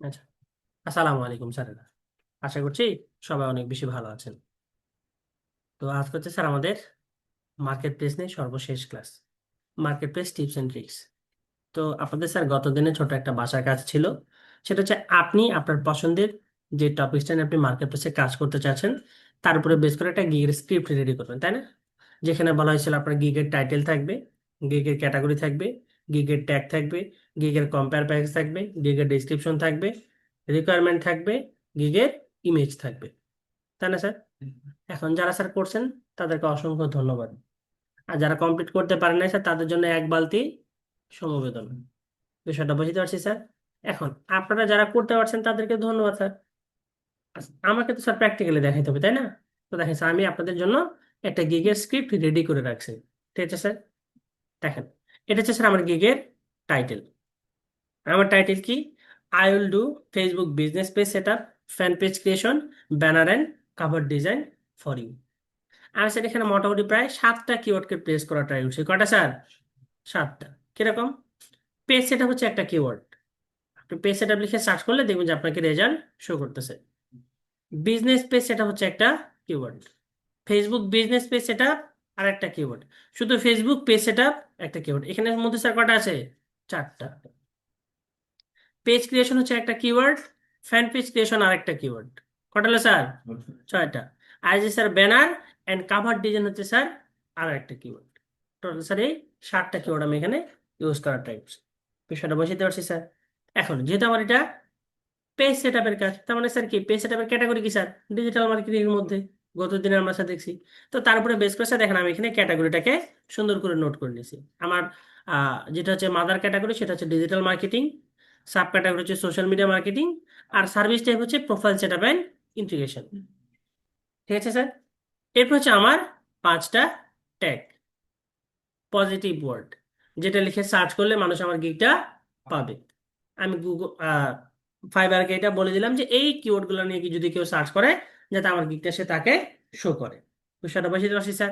আচ্ছা, আসসালামু আলাইকুম স্যারেরা। আশা করছি সবাই অনেক বেশি ভালো আছেন। তো আজকে হচ্ছে স্যার আমাদের মার্কেট প্লেস নিয়ে সর্বশেষ class, market place tips and tricks. তো আপনাদের স্যার গত দিনে ছোট একটা বাসার কাজ ছিল। সেটা হচ্ছে আপনি আপনার পছন্দের যে টপিকসটা নিয়ে আপনি মার্কেট প্লেসে কাজ করতে চাচ্ছেন তার উপরে বেস করে একটা গিগের স্ক্রিপ্ট রেডি করবেন, তাই না? যেখানে বলা হয়েছিল আপনার গিগের টাইটেল থাকবে, গিগের ক্যাটাগরি থাকবে, গিগের ট্যাগ থাকবে, গিগের কম্পেয়ার প্যাকেজ থাকবে, গিগের ডেসক্রিপশন থাকবে, রিকোয়ারমেন্ট থাকবে, গিগের ইমেজ থাকবে, তাই না স্যার? এখন যারা স্যার করছেন তাদেরকে অসংখ্য ধন্যবাদ। আর যারা কমপ্লিট করতে পারেন না স্যার তাদের জন্য এক বালতি সমবেদনা। বিষয়টা বুঝতে পারছি স্যার। এখন আপনারা যারা করতে পারছেন তাদেরকে ধন্যবাদ স্যার। আচ্ছা, আমাকে তো স্যার প্র্যাকটিক্যালি দেখাইতে হবে, তাই না? তো দেখেন স্যার, আমি আপনাদের জন্য একটা গিগের স্ক্রিপ্ট রেডি করে রাখছি। ঠিক আছে স্যার, দেখেন, এটা হচ্ছে স্যার আমার গিগের টাইটেল। আমার টাইটেল কি? I will do Facebook business page set up, fan page creation, banner and cover design for you. আমি স্যার এখানে মোটামুটি প্রায় 7টা কিওয়ার্ডকে প্লেস করা ট্রাই করছি। কটা স্যার? 7টা। কিরকম? পেজ সেট হচ্ছে একটা কিওয়ার্ড। আপনি পেজ সেট লিখে সার্চ করলে দেখবেন যে আপনাকে রেজাল্ট শো করতেছে। বিজনেস পেজ সেট হচ্ছে একটা keyword. Facebook business page set আর একটা কিওয়ার্ড। শুধু ফেসবুক পেজ সেট একটা কিওয়ার্ড। এখানের মধ্যে স্যার কটা আছে? 4টা। পেজ ক্রিয়েশন হচ্ছে একটা কিওয়ার্ড, ফ্যান পেজ ক্রিয়েশন আর একটা কিওয়ার্ড। কটা হলো স্যার? 6টা। আর যে sir banner and cover design হচ্ছে স্যার আর একটা কিওয়ার্ড। টোটাল স্যার এই 7টা কিওয়ার্ড আমি এখানে ইউজ করার ট্রাই করছি। বিষয়টা বুঝতে পারছি স্যার। এখন যেহেতু আমার এটা পেজ সেট আপের কাজ, তার মানে স্যার কি পেজ সেট আপের ক্যাটাগরি কি স্যার? ডিজিটাল মার্কেটিং এর মধ্যে গত দিনে আমরা স্যার দেখছি। তো তার উপরে বেস করে স্যার দেখেন আমি এখানে ক্যাটাগরিটাকে সুন্দর করে নোট করে নিয়েছি। আমার যেটা হচ্ছে মাদার ক্যাটাগরি সেটা হচ্ছে ডিজিটাল মার্কেটিং, সাব ক্যাটাগরি হচ্ছে সোশ্যাল মিডিয়া মার্কেটিং, আর সার্ভিস টাইপ হচ্ছে profile set up and integration. ঠিক আছে স্যার। এরপর হচ্ছে আমার 5টা ট্যাগ, পজিটিভ ওয়ার্ড, যেটা লিখে সার্চ করলে মানুষ আমার গিগটা পাবে। আমি গুগল ফাইবারকে এটা বলে দিলাম যে এই কিওয়ার্ডগুলো নিয়ে কি যদি কেউ সার্চ করে যাতে আমার গিগটা সে তাকে শো করে। বিষয়টা বুঝতে পারছি স্যার।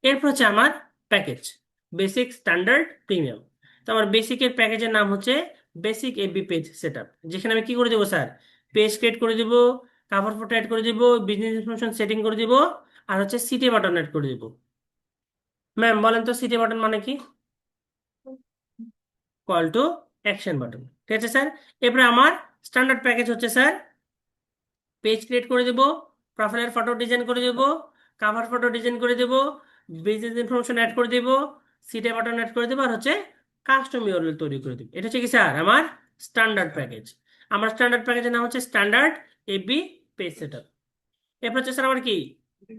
এরপর হচ্ছে আমার প্যাকেজ, বেসিক, স্ট্যান্ডার্ড, প্রিমিয়াম। তো আমার বেসিকের প্যাকেজের নাম হচ্ছে বেসিক এবি পেজ সেটআপ, যেখানে আমি কি করে দেবো স্যার? পেজ ক্রিয়েট করে দিব, কাভার ফটো অ্যাড করে দিব, বিজনেস ইনফরমেশন সেটিং করে দিব, আর হচ্ছে সিটি বাটন অ্যাড করে দিব। ম্যাম বলেন তো সিটি বাটন মানে কি? Call to action button. ঠিক আছে স্যার। এরপরে আমার স্ট্যান্ডার্ড প্যাকেজ হচ্ছে স্যার পেজ ক্রিয়েট করে দেব, প্রোফাইলের ফটো ডিজাইন করে দেব, কাভার ফটো ডিজাইন করে দেব, বিজনেস ইনফরমেশন অ্যাড করে দেব, সিটে বাটন অ্যাড করে দেবো, আর হচ্ছে কাস্টম ইউআরএল তৈরি করে দেব। এটা হচ্ছে কি স্যার আমার স্ট্যান্ডার্ড প্যাকেজ। আমার স্ট্যান্ডার্ড প্যাকেজের নাম হচ্ছে স্ট্যান্ডার্ড এবি পেজ সেটআপ। এরপর হচ্ছে স্যার আমার কি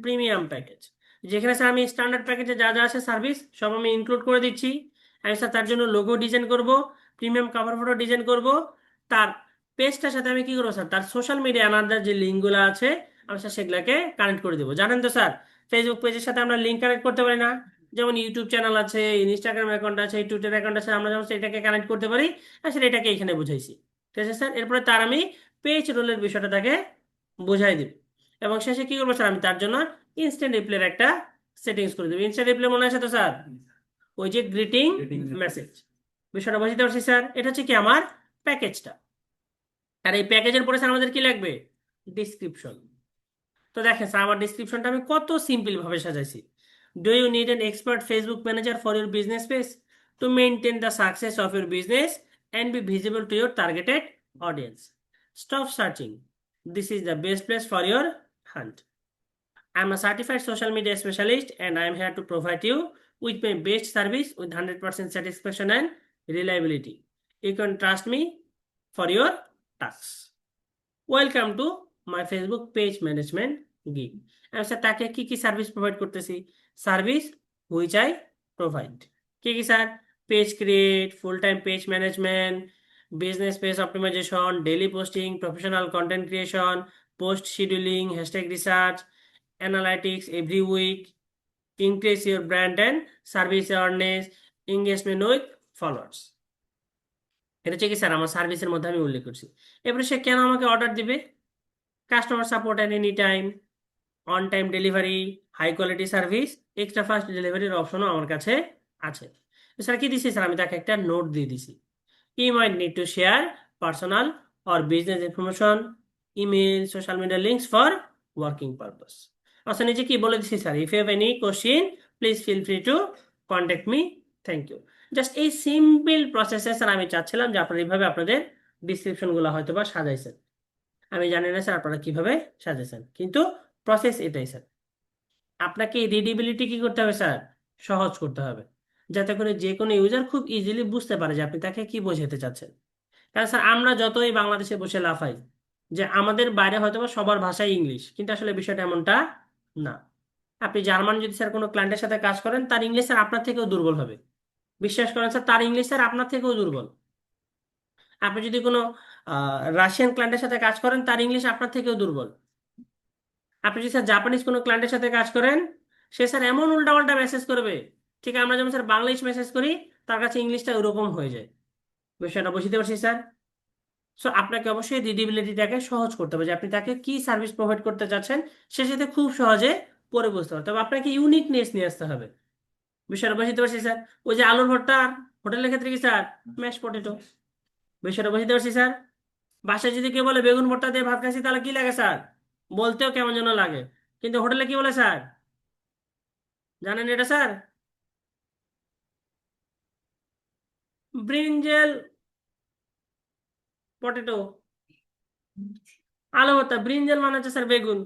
প্রিমিয়াম প্যাকেজ, যেখানে স্যার আমি স্ট্যান্ডার্ড প্যাকেজে যা যা আছে সার্ভিস সব আমি ইনক্লুড করে দিচ্ছি। আমি স্যার তার জন্য লোগো ডিজাইন করব, প্রিমিয়াম কভার ফটো ডিজাইন করব, তার পেজটার সাথে আমি কি করবো স্যার? তার সোশ্যাল মিডিয়া আনাদার যে লিঙ্কগুলো আছে আমি স্যার সেগুলোকে কানেক্ট করে দেবো। জানেন তো স্যার, ফেসবুক পেজের সাথে আমরা লিঙ্ক কানেক্ট করতে পারি না? যেমন ইউটিউব চ্যানেল আছে, ইনস্টাগ্রাম অ্যাকাউন্ট আছে, টুইটার অ্যাকাউন্ট আছে, আমরা যেমন এটাকে কানেক্ট করতে পারি, আর সেটা এটাকে এখানে বুঝাইছি। ঠিক আছে স্যার। এরপরে তার আমি পেজ রোলের বিষয়টা তাকে বুঝাই দিব। এবং শেষে কি করবো স্যার? আমি তার জন্য ইনস্ট্যান্ট রিপ্লাইয়ের একটা সেটিংস করে দেবো। ইনস্ট্যান্ট রিপ্লাই মনে আছে তো স্যার? ওই যে গ্রিটিং মেসেজ। বিষয়টা বুঝতে পারছি স্যার। এটা হচ্ছে কি আমার প্যাকেজটা। আর এই প্যাকেজের পরে স্যার আমাদের কি লাগবে? ডিসক্রিপশন। তো দেখেন স্যার আমার ডিসক্রিপশনটা আমি কত সিম্পল ভাবে সাজাইছি। Do you need an expert Facebook manager for your business page to maintain the success of your business and be visible to your targeted audience? Stop searching, this is the best place for your hunt. I'm a certified social media specialist and I am here to provide you with my best service with 100% satisfaction and reliability. You can trust me for your tasks. Welcome to my Facebook page management gig. আমি sir তাকে কি কি service provide করতেছি? Service which I provide কি কি sir? Page create, full time page management, business page optimization, daily posting, professional content creation, post scheduling, hashtag research, analytics every week, increase your brand and service awareness, engagement with followers. এটা হচ্ছে কি sir আমার সার্ভিসের মধ্যে আমি উল্লেখ করছি। এবারে সে কেন আমাকে অর্ডার দিবে? Customer support at any time, on time delivery, high quality service, extra fast ডেলিভারির অপশনও আমার কাছে আছে। স্যার কি দিছি স্যার? আমি তাকে একটা নোট দিয়ে দিছি। We might need to share personal or business information, email, social media links for working purpose. আচ্ছা নিচে কি বলে দিচ্ছি sir, if you have any question please feel free to contact me, thank you. Just এই simple প্রসেসে sir আমি চাচ্ছিলাম যে আপনারা এইভাবে আপনাদের ডিসক্রিপশনগুলো হয়তো বা সাজাইছেন। আমি জানি না স্যার আপনারা কিভাবে সাজাইছেন, কিন্তু প্রসেস এটাই স্যার। আপনাকে রিডিবিলিটি কি করতে হবে স্যার, সহজ করতে হবে, যাতে করে যে কোনো ইউজার খুব ইজিলি বুঝতে পারে যে আপনি তাকে কি বোঝাতে চাচ্ছেন। কারণ স্যার আমরা যতই বাংলাদেশে বসে লাফাই যে আমাদের বাইরে হয়তো বা সবার ভাষাই ইংলিশ, কিন্তু আসলে বিষয়টা এমনটা না। আপনি জার্মান যদি স্যার কোনো ক্লায়েন্টের সাথে কাজ করেন, তার ইংলিশ স্যার আপনার থেকেও দুর্বল হবে। বিশ্বাস করেন স্যার, তার ইংলিশ স্যার আপনার থেকেও দুর্বল। আপনি যদি কোনো রাশিয়ান ক্লায়েন্টের সাথে কাজ করেন, তার ইংলিশ আপনার থেকেও দুর্বল। আপনি যদি স্যার জাপানিজ কোনো ক্লায়েন্টের সাথে কাজ করেন, সে স্যার এমন উল্টাপাল্টা মেসেজ করবে, ঠিক আমরা যেমন স্যার বাংলিশ মেসেজ করি, তার কাছে ইংলিশটা ওরকম হয়ে যায়। বিষয়টা বুঝতে পারছি স্যার। সো আপনাকে অবশ্যই রিডিবিলিটিটাকে সহজ করতে হবে, যে আপনি তাকে কি সার্ভিস প্রোভাইড করতে চাচ্ছেন সে সাথে খুব সহজে পরে বুঝতে হবে। তবে আপনাকে ইউনিকনেস নিয়ে আসতে হবে। বিষয়টা বুঝতে পারছি স্যার। ওই যে আলুর ভর্তা হোটেলের ক্ষেত্রে কি স্যার, ম্যাশ পটেটো। বিষয়টা বুঝতে পারছি স্যার। বাসায় যদি কেউ বলে বেগুন ভর্তা দিয়ে ভাত খাচ্ছি, তাহলে কি লাগে স্যার, বলতেও কেমন যেন লাগে। কিন্তু হোটেলে কি বলে স্যার, জানেন এটা স্যার, ব্রিঞ্জেল পটেটো, আলু ভর্তা, ব্রিঞ্জেল মানে হচ্ছে স্যার বেগুন।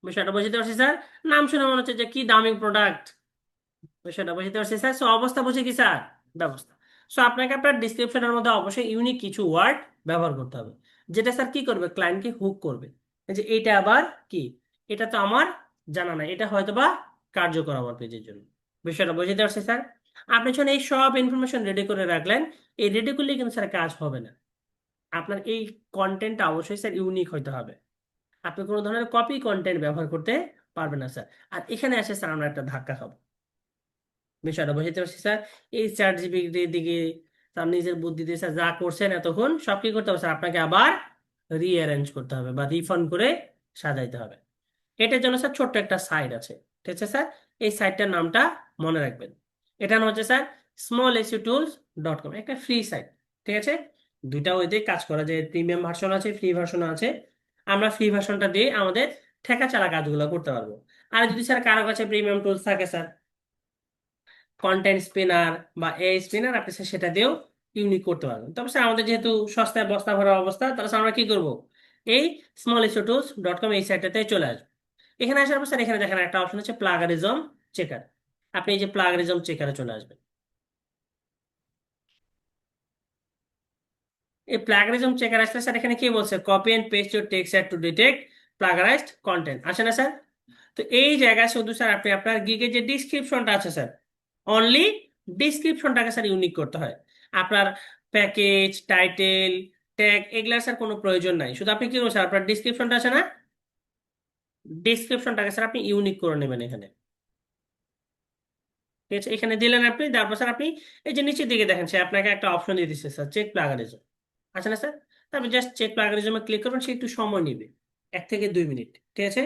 বিষয়টা বুঝতে পারছি স্যার। নাম শুনে মনে হচ্ছে যে কি দামি প্রোডাক্ট। বিষয়টা বুঝতে পারছি স্যার। সো অবস্থা বুঝে কি স্যার, ব্যবস্থা। সো আপনাকে আপনার ডিসক্রিপশনের মধ্যে অবশ্যই ইউনিক কিছু ওয়ার্ড ব্যবহার করতে হবে, যেটা স্যার কি করবে, ক্লায়েন্টকে হুক করবে। এই যে এটা আবার কি, এটা তো আমার জানা নাই, এটা হয়তো বা কার্যকর আমার পেজের জন্য। বিষয়টা বুঝতে পারছি স্যার। আপনি যখন এই সব ইনফরমেশন রেডি করে রাখলেন, এই রেডি করলে কিন্তু স্যার কাজ হবে না। আপনার এই কন্টেন্টটা অবশ্যই স্যার ইউনিক হইতে হবে। আপনি কোনো ধরনের কপি কন্টেন্ট ব্যবহার করতে পারবেন না স্যার। আর এখানে আসে স্যার আমরা একটা ধাক্কা খাবো। বিষয়টা বুঝতে পারছি স্যার। এই চ্যাট জিপিটির দিকে তার নিজের বুদ্ধি দিয়ে স্যার যা করছেন এতক্ষণ, সব কি করতে হবে স্যার, আপনাকে আবার রিঅ্যারেঞ্জ করতে হবে বা রিফান্ড করে সাজাইতে হবে। এটার জন্য স্যার ছোট্ট একটা সাইট আছে, ঠিক আছে স্যার। এই সাইটটার নামটা মনে রাখবেন। এটার নাম হচ্ছে স্যার smallsutools.com, একটা ফ্রি সাইট, ঠিক আছে। দুইটা ওইতে কাজ করা যায়, প্রিমিয়াম ভার্সন আছে, ফ্রি ভার্সন আছে। আমরা ফ্রি ভার্সনটা দিয়ে আমাদের ঠেকা চালা কাজগুলো করতে পারবো। আর যদি স্যার কারো কাছে প্রিমিয়াম টুলস থাকে স্যার, কন্টেন্ট স্পিনার বা এআই স্পিনার, আপনি স্যার সেটা দিয়েও ইউনিক করতে পারবেন। তবে স্যার আমাদের যেহেতু সস্তায় বস্তা ভরা অবস্থা, তাহলে স্যার আমরা কি করবো, এই smallsutools.com এই সাইটটাতে চলে আসবো। এখানে আসার পর স্যার এখানে দেখেন একটা অপশন আছে প্লাগারিজম চেকার। আপনি এই যে প্লাগারিজম চেকারে চলে আসবেন। এই প্লাগারিজম চেকার আসলে স্যার এখানে কি বলছে, copy and paste your text to detect plagiarised content, আসে না স্যার। তো এই জায়গায় শুধু স্যার আপনি আপনার গিগের যে ডিসক্রিপশনটা আছে স্যার, অনলি ডিসক্রিপশনটাকে স্যার ইউনিক করতে হয়। আপনার প্যাকেজ, টাইটেল, ট্যাগ এগুলার স্যার কোনো প্রয়োজন নাই। শুধু আপনি কি করবেন স্যার, আপনার ডিসক্রিপশনটা আছে না, ডিসক্রিপশনটাকে স্যার আপনি ইউনিক করে নেবেন এখানে। ঠিক আছে, এখানে দিলেন আপনি, তারপর স্যার আপনি এই যে নিচের দিকে দেখেন সে আপনাকে একটা অপশন দিয়ে দিচ্ছে স্যার, চেক প্লাগারিজম, আছে না স্যার। তারপর জাস্ট চেক প্লাগারিজমে ক্লিক করবেন, সে একটু সময় নেবে, 1 থেকে 2 মিনিট, ঠিক আছে।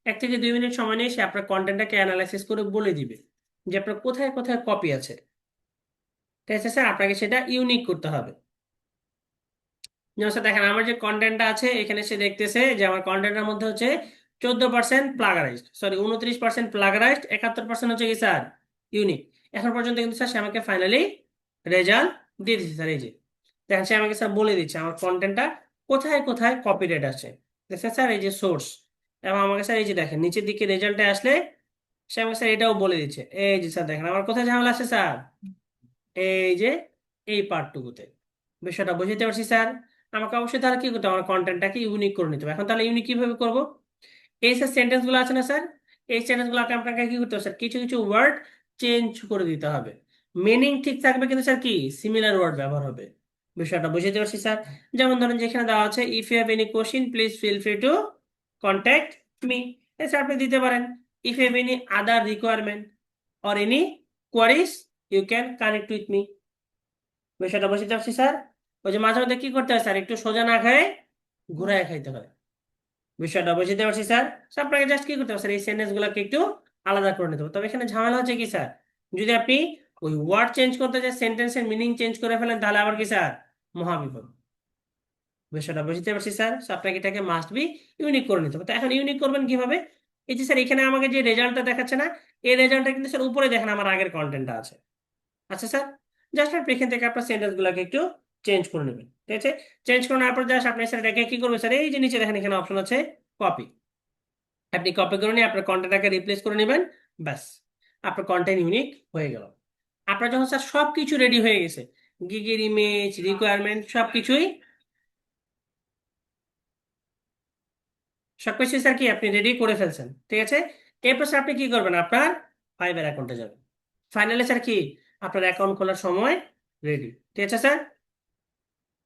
1 থেকে 2 মিনিট সময় নিয়ে সে আপনার কন্টেন্টটাকে অ্যানালাইসিস করে বলে দিবে যে আপনার কোথায় কোথায় কপি আছে। ঠিক আছে স্যার, আপনাকে সেটা ইউনিক করতে হবে। যেমন স্যার দেখেন আমার যে কন্টেন্টটা আছে, এখানে সে দেখতেছে যে আমার কন্টেন্টের মধ্যে হচ্ছে 14% প্লাগারাইজড, সরি 29% প্লাগারাইজড, 71% হচ্ছে কি স্যার ইউনিক। এখন পর্যন্ত কিন্তু স্যার সে আমাকে ফাইনালি রেজাল্ট দিয়ে দিচ্ছে স্যার। এই যে দেখেন সে আমাকে স্যার বলে দিচ্ছে আমার কন্টেন্টটা কোথায় কোথায় কপিরাইট আছে। দেখছেন স্যার এই যে সোর্স, এবং আমাকে স্যার এই যে দেখেন নিচের দিকে রেজাল্টে আসলে সে আমাকে স্যার এটাও বলে দিচ্ছে। এই যে স্যার দেখেন আমার কোথায় ঝামেলা আছে স্যার, এই যে এই পার্টটুকুতে। বিষয়টা বুঝতে পারছি স্যার। আমাকে অবশ্যই তাহলে কি করতে হবে, আমার কন্টেন্টটাকে ইউনিক করে নিতে হবে। এখন তাহলে ইউনিক কিভাবে করব, এই স্যার সেন্টেন্স গুলো আছে না স্যার, এই সেন্টেন্স গুলোকে আপনাকে কি করতে হবে স্যার, কিছু কিছু ওয়ার্ড চেঞ্জ করে দিতে হবে। মিনিং ঠিক থাকবে, কিন্তু স্যার কি সিমিলার ওয়ার্ড ব্যবহার হবে। বিষয়টা বুঝতে পারছি স্যার। যেমন ধরেন যেখানে দেওয়া আছে if you have any question please feel free to contact me, sir আপনি দিতে পারেন if you have any other requirement or any queries you can connect with me. বিষয়টা বুঝতে পারছি স্যার। ওই যে মাঝে মধ্যে কি করতে হয় স্যার, একটু সোজা না খায় ঘুরায় খাইতে হয়। বিষয়টা বুঝতে পারছি স্যার। So, আপনাকে জাস্ট কি করতে হবে স্যার, এই সেন্টেন্স গুলোকে একটু আলাদা করে নিতে হবে। তবে এখানে ঝামেলা হচ্ছে কি স্যার, যদি আপনি ওই ওয়ার্ড চেঞ্জ করতে চান, সেন্টেন্সের মিনিং চেঞ্জ করে ফেলেন, তাহলে আবার কি স্যার মহাবিপদ। বিষয়টা বুঝতে পারছি স্যার। আপনাকে এটাকে মাস্ট বি ইউনিক করে নিতে হবে। তো এখন ইউনিক করবেন কিভাবে? এই যে স্যার এখানে আমাকে যে রেজাল্টটা দেখাচ্ছে না, এই রেজাল্টটা কিন্তু স্যার উপরে দেখেন আমার আগের কন্টেন্টটা আছে। আচ্ছা স্যার, জাস্ট আপনি এখান থেকে আপনার সেন্টেন্স গুলাকে একটু চেঞ্জ করে নেবেন, ঠিক আছে? চেঞ্জ করার পর জাস্ট আপনি স্যার এটাকে কি করবেন স্যার, এই যে নিচে দেখেন এখানে অপশন আছে কপি। আপনি কপি করে নিয়ে আপনার কন্টেন্টটাকে রিপ্লেস করে নেবেন। ব্যাস, আপনার কন্টেন্ট ইউনিক হয়ে গেল। আপনার যখন স্যার সবকিছু রেডি হয়ে গেছে, গিগের ইমেজ, রিকোয়ারমেন্ট, সবকিছু স্যার কি আপনি রেডি করে ফেলছেন, ঠিক আছে? এরপর স্যার আপনি কি করবেন, আপনার ফাইবার অ্যাকাউন্টে যাবেন। ফাইনালি স্যার কি আপনার অ্যাকাউন্ট খোলার সময় রেডি, ঠিক আছে স্যার?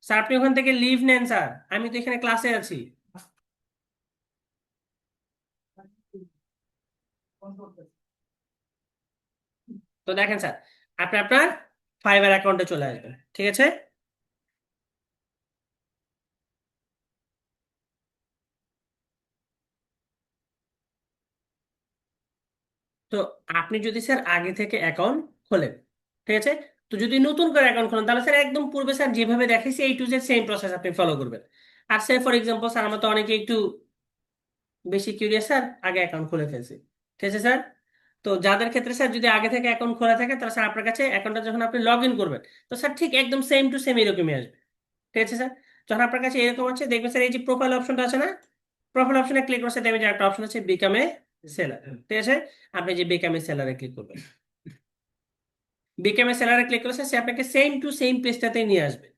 স্যার আপনি ওখান থেকে লিভ নেন স্যার, আমি তো এখানে ক্লাসে আছি। তো দেখেন স্যার, আপনি আপনার ফাইবার অ্যাকাউন্টে চলে আসবেন, ঠিক আছে? তো আপনি যদি স্যার আগে থেকে অ্যাকাউন্ট খোলেন, ঠিক আছে, তো যদি নতুন করে অ্যাকাউন্ট খোলেন তাহলে স্যার একদম পূর্বে স্যার যেভাবে দেখাইছি এই টু জেড সেম প্রসেস আপনি ফলো করবেন। আর স্যার ফর এক্সাম্পল স্যার আমরা তো অনেকে একটু বেশি কিউরিয়াস স্যার, আগে অ্যাকাউন্ট খুলে ফেলছি, ঠিক আছে স্যার? তো যাদের ক্ষেত্রে স্যার যদি আগে থেকে অ্যাকাউন্ট খোলা থাকে তাহলে স্যার আপনার কাছে অ্যাকাউন্টটা যখন আপনি লগ ইন করবেন, তো স্যার ঠিক একদম সেম টু সেম এরকমই আসবে, ঠিক আছে স্যার? যখন আপনার কাছে এরকম আছে দেখবেন স্যার এই যে প্রোফাইল অপশনটা আছে না, প্রোফাইল অপশনে ক্লিক করতে দেখবেন যে একটা অপশন আছে বিকাম এ সেলার, ঠিক আছে? আপনি যে বিকাম এ সেলারে ক্লিক করবেন, বিকাম এ সেলারে ক্লিক করলে স্যার সে আপনাকে সেম টু সেম পেজটাতে নিয়ে আসবে,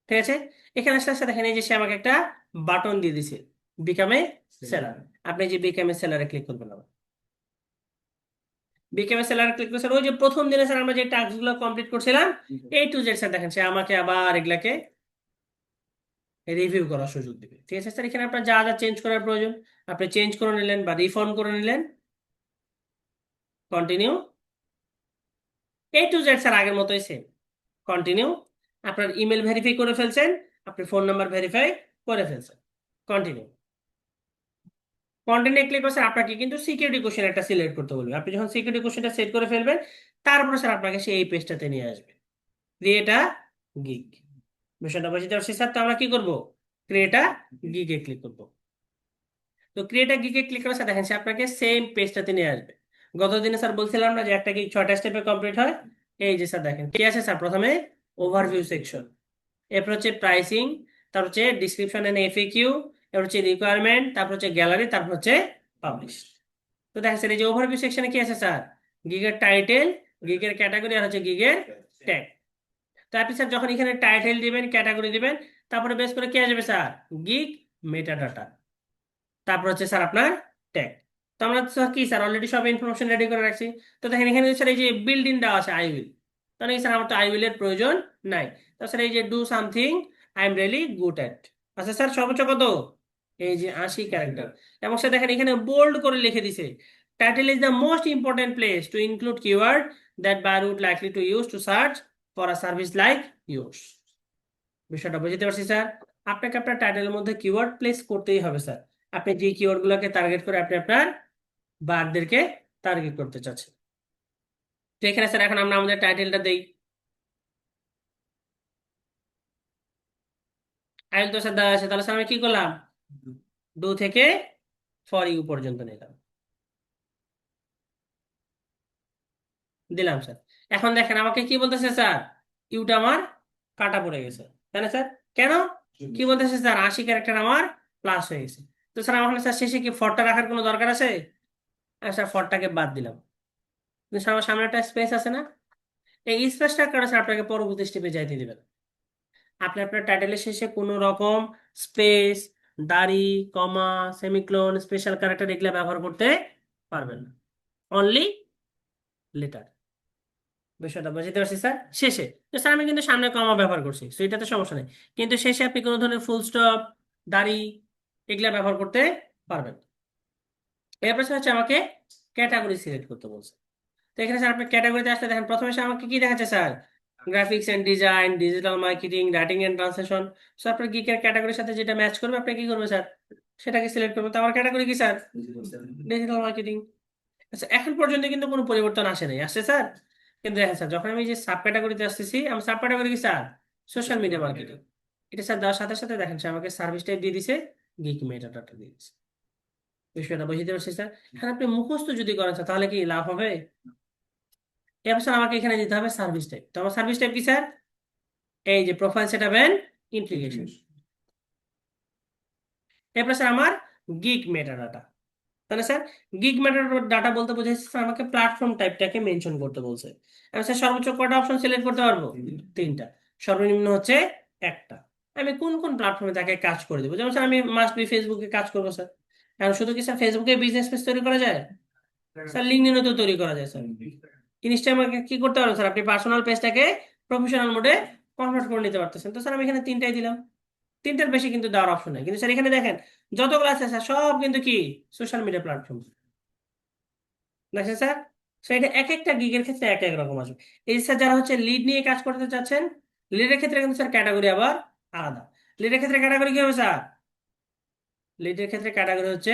ঠিক আছে? এখানে আসলে স্যার দেখেন এই যে সে আমাকে একটা বাটন দিয়ে দিছে বিকাম এ সেলার। আপনি যে বিকাম এ সেলারে ক্লিক করবেন, বিকেএমএস সেলার ক্লিক করে স্যার ওই যে প্রথম দিনে স্যার আমরা যে টাস্ক গুলো কমপ্লিট করছিলাম এই টু জেড স্যার দেখেন সে আমাকে আবার এগুলাকে রিভিউ করার সুযোগ দিবে, ঠিক আছে স্যার? এখানে আপনার যা যা চেঞ্জ করার প্রয়োজন আপনি চেঞ্জ করে নিলেন বা রিফন্ড করে নিলেন, কন্টিনিউ। এই টু জেড স্যার আগের মতোই সেম, কন্টিনিউ। আপনার ইমেল ভেরিফাই করে ফেলছেন, আপনি ফোন নাম্বার ভেরিফাই করে ফেলছেন, কন্টিনিউ। কন্টিনিউ ক্লিক করে স্যার আপনাকে কিন্তু সিকিউরিটি কোশ্চেন একটা সিলেক্ট করতে বলবে। আপনি যখন সিকিউরিটি কোশ্চেনটা সেট করে ফেলবেন তারপরে স্যার আপনাকে সেই পেজটাতে নিয়ে আসবে, ক্রিয়েট আ গিগ। বিষয়টা বুঝতে পারছি স্যার? তো আমরা কি করব, ক্রিয়েট আ গিগে ক্লিক করব। তো ক্রিয়েট আ গিগে ক্লিক করে স্যার দেখেন সে আপনাকে সেম পেজটাতে নিয়ে আসবে। গত দিনে স্যার বলছিলাম না যে একটা গিগ 6টা স্টেপে কমপ্লিট হয়। এই যে স্যার দেখেন কি আছে স্যার, প্রথমে ওভারভিউ সেকশন, এরপর হচ্ছে প্রাইসিং, তারপর হচ্ছে ডিসক্রিপশন এন্ড এফএকিউ, এরপর হচ্ছে রিকোয়ারমেন্ট, তারপর হচ্ছে গ্যালারি, তারপর হচ্ছে পাবলিশ। তো দেখেন স্যার এই যে ওভারভিউ সেকশনে কি আছে স্যার, গিগের টাইটেল, গিগের ক্যাটাগরি আর হচ্ছে গিগের ট্যাগ। তো আপনি স্যার যখন এখানে টাইটেল দিবেন, ক্যাটাগরি দিবেন, তারপরে বেস করে কি আসবে স্যার, গিগ মেটা ডাটা, তারপর হচ্ছে স্যার আপনার ট্যাগ। তো আমরা তো স্যার কি স্যার অলরেডি সব ইনফরমেশন রেডি করে রাখছি। তো দেখেন এখানে স্যার এই যে বিল্ড ইন দেওয়া আছে আই উইল, তাহলে স্যার আমার তো আই উইল এর প্রয়োজন নাই। তো স্যার এই যে do something I am really good at, আচ্ছা স্যার সর্বোচ্চ কত, এই যে 80 ক্যারেক্টার। এবং স্যার দেখেন এখানে বোল্ড করে লিখে দিছে title is the most important place to include keyword that buyer would likely to use to search for a service like yours. বিষয়টা বুঝতে পারছি স্যার? আপনাকে আপনার টাইটেলের মধ্যে কিওয়ার্ড প্লেস করতেই হবে স্যার। আপনি যে কিওয়ার্ড গুলোকে টার্গেট করে আপনি আপনার বারদেরকে টার্গেট করতে চাচ্ছেন। তো এখানে স্যার এখন আমরা আমাদের টাইটেলটা দেই, আইল তো স্যার দেওয়া আছে, তাহলে স্যার আমি কি করলাম, ডু থেকে ফর ইউ পর্যন্ত নিলাম, দিলাম স্যার। এখন দেখেন আমাকে কি বলতেছে স্যার, ইউটা আমার কাটা পড়ে গেছে, তাই না স্যার? কেন, কি বলতেছে স্যার, 80 ক্যারেক্টার আমার প্লাস হয়ে গেছে। তো স্যার আমার স্যার শেষে কি ফরটা রাখার কোনো দরকার আছে? স্যার ফরটাকে বাদ দিলাম, কিন্তু স্যার আমার সামনে একটা স্পেস আছে না, এই স্পেসটার কারণে স্যার আপনাকে পরবর্তী স্টেপে যাইতে দিবেন। আপনি আপনার টাইটেলের শেষে কোনো রকম স্পেস, দাড়ি, কমা, সেমিক্লোন, স্পেশাল ক্যারেক্টার এগুলা ব্যবহার করতে পারবেন না, অনলি লেটার। বিষয়টা বুঝতে পারছি স্যার? শেষে তো স্যার আমি কিন্তু সামনে কমা ব্যবহার করছি, তো এটাতে সমস্যা নেই, কিন্তু শেষে আপনি কোনো ধরনের ফুল স্টপ, দাড়ি এগুলা ব্যবহার করতে পারবেন না। এরপর স্যার হচ্ছে আমাকে ক্যাটাগরি সিলেক্ট করতে বলছে। তো এখানে স্যার আপনি ক্যাটাগরিতে আসলে দেখেন প্রথমে স্যার আমাকে কি দেখাচ্ছে sir, graphics and design, digital marketing, writing and translation. So আপনার গিকের ক্যাটাগরির সাথে যেটা ম্যাচ করবে আপনি কি করবেন স্যার, সেটাকে সিলেক্ট করবেন। তো আমার ক্যাটাগরি কি স্যার, ডিজিটাল মার্কেটিং। আচ্ছা এখন পর্যন্ত কিন্তু কোনো পরিবর্তন আসে নাই, আসছে স্যার? কিন্তু দেখেন স্যার যখন আমি যে সাব ক্যাটাগরিতে আসতেছি, আমি সাব ক্যাটাগরি কি স্যার, সোশ্যাল মিডিয়া মার্কেটিং। এটা স্যার দেওয়ার সাথে সাথে দেখেন সে আমাকে সার্ভিস টাইপ দিয়ে দিছে, গিগ মেটা ডাটা দিয়ে দিছে। বিষয়টা বুঝতে পারছি স্যার। এখন আপনি মুখস্থ যদি করেন স্যার তাহলে কি লাভ হবে? এবার স্যার আমাকে এখানে দিতে হবে সার্ভিস টাইপ। তো আমার সার্ভিস টাইপ কি স্যার? এই যে প্রোফাইল সেটআপ এন্ড ইন্টিগ্রেশন। এরপর স্যার আমার গিগ মেটা ডাটা। তাহলে স্যার গিগ মেটা ডাটা বলতে বোঝাচ্ছে স্যার আমাকে প্ল্যাটফর্ম টাইপটাকে মেনশন করতে বলছে। আমি স্যার সর্বোচ্চ কয়টা অপশন সিলেক্ট করতে পারবো? তিনটা। সর্বনিম্ন হচ্ছে একটা। আমি কোন কোন প্ল্যাটফর্মে তাকে কাজ করে দেবো? যেমন স্যার আমি মাস্ট বি ফেসবুকে কাজ করবো স্যার। এখন শুধু কি স্যার ফেসবুকে বিজনেস পেজ তৈরি করা যায়? স্যার লিঙ্কডইনও তো তৈরি করা যায় স্যার। ইনস্টাগ্রামে কি করতে পারবেন স্যার? আপনি পার্সোনাল পেজটাকে প্রফেশনাল মোডে কনভার্ট করে নিতে পারতেছেন। তো স্যার আমি এখানে তিনটাই দিলাম। তিনটার বেশি কিন্তু দেওয়ার অপশন নাই। কিন্তু স্যার এখানে দেখেন যতগুলো আছে স্যার সব কিন্তু কি সোশ্যাল মিডিয়া প্ল্যাটফর্ম। দেখছেন স্যার? সো এটা এক একটা গিগের ক্ষেত্রে এক এক রকম আসবে। এই স্যার যারা হচ্ছে লিড নিয়ে কাজ করতে চাচ্ছেন, লিডের ক্ষেত্রে কিন্তু স্যার ক্যাটাগরি আবার আলাদা। লিডের ক্ষেত্রে ক্যাটাগরি কি হবে স্যার? লিডের ক্ষেত্রে ক্যাটাগরি হচ্ছে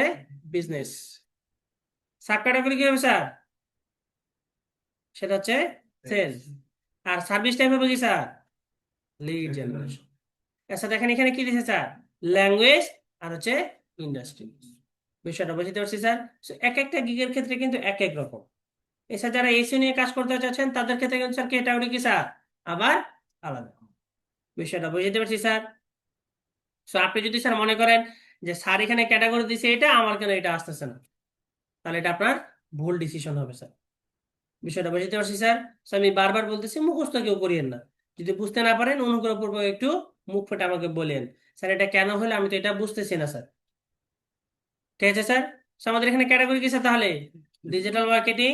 বিজনেস। সাব ক্যাটাগরি কি হবে স্যার? সেটা হচ্ছে সেলস। আর সার্ভিস টাইপ হবে কি স্যার? Lead generation. আচ্ছা দেখেন এখানে কি দিয়েছে স্যার? ল্যাঙ্গুয়েজ আর হচ্ছে ইন্ডাস্ট্রি। বিষয়টা বুঝতে পারছি স্যার। So, এক একটা গিগের ক্ষেত্রে কিন্তু এক এক রকম। এছাড়া যারা এসিও নিয়ে কাজ করতে চাচ্ছেন তাদের ক্ষেত্রে কিন্তু স্যার ক্যাটাগরি কি স্যার আবার আলাদা। বিষয়টা বুঝতে পারছি স্যার। সো আপনি যদি স্যার মনে করেন যে স্যার এখানে ক্যাটাগরি দিছে এটা আমার কেন এটা আসতেছে না, তাহলে এটা আপনার ভুল ডিসিশন হবে স্যার। বিষয়টা বুঝতে পারছি স্যার। So, আমি বারবার বলতেছি মুখস্থ কেউ করিয়েন না। যদি বুঝতে না পারেন অনুগ্রহপূর্বক একটু মুখ ফুটে আমাকে বলেন, স্যার এটা কেন হলে আমি তো এটা বুঝতেছি না স্যার। ঠিক আছে স্যার? So, আমাদের এখানে ক্যাটাগরি কি স্যার তাহলে? Digital marketing,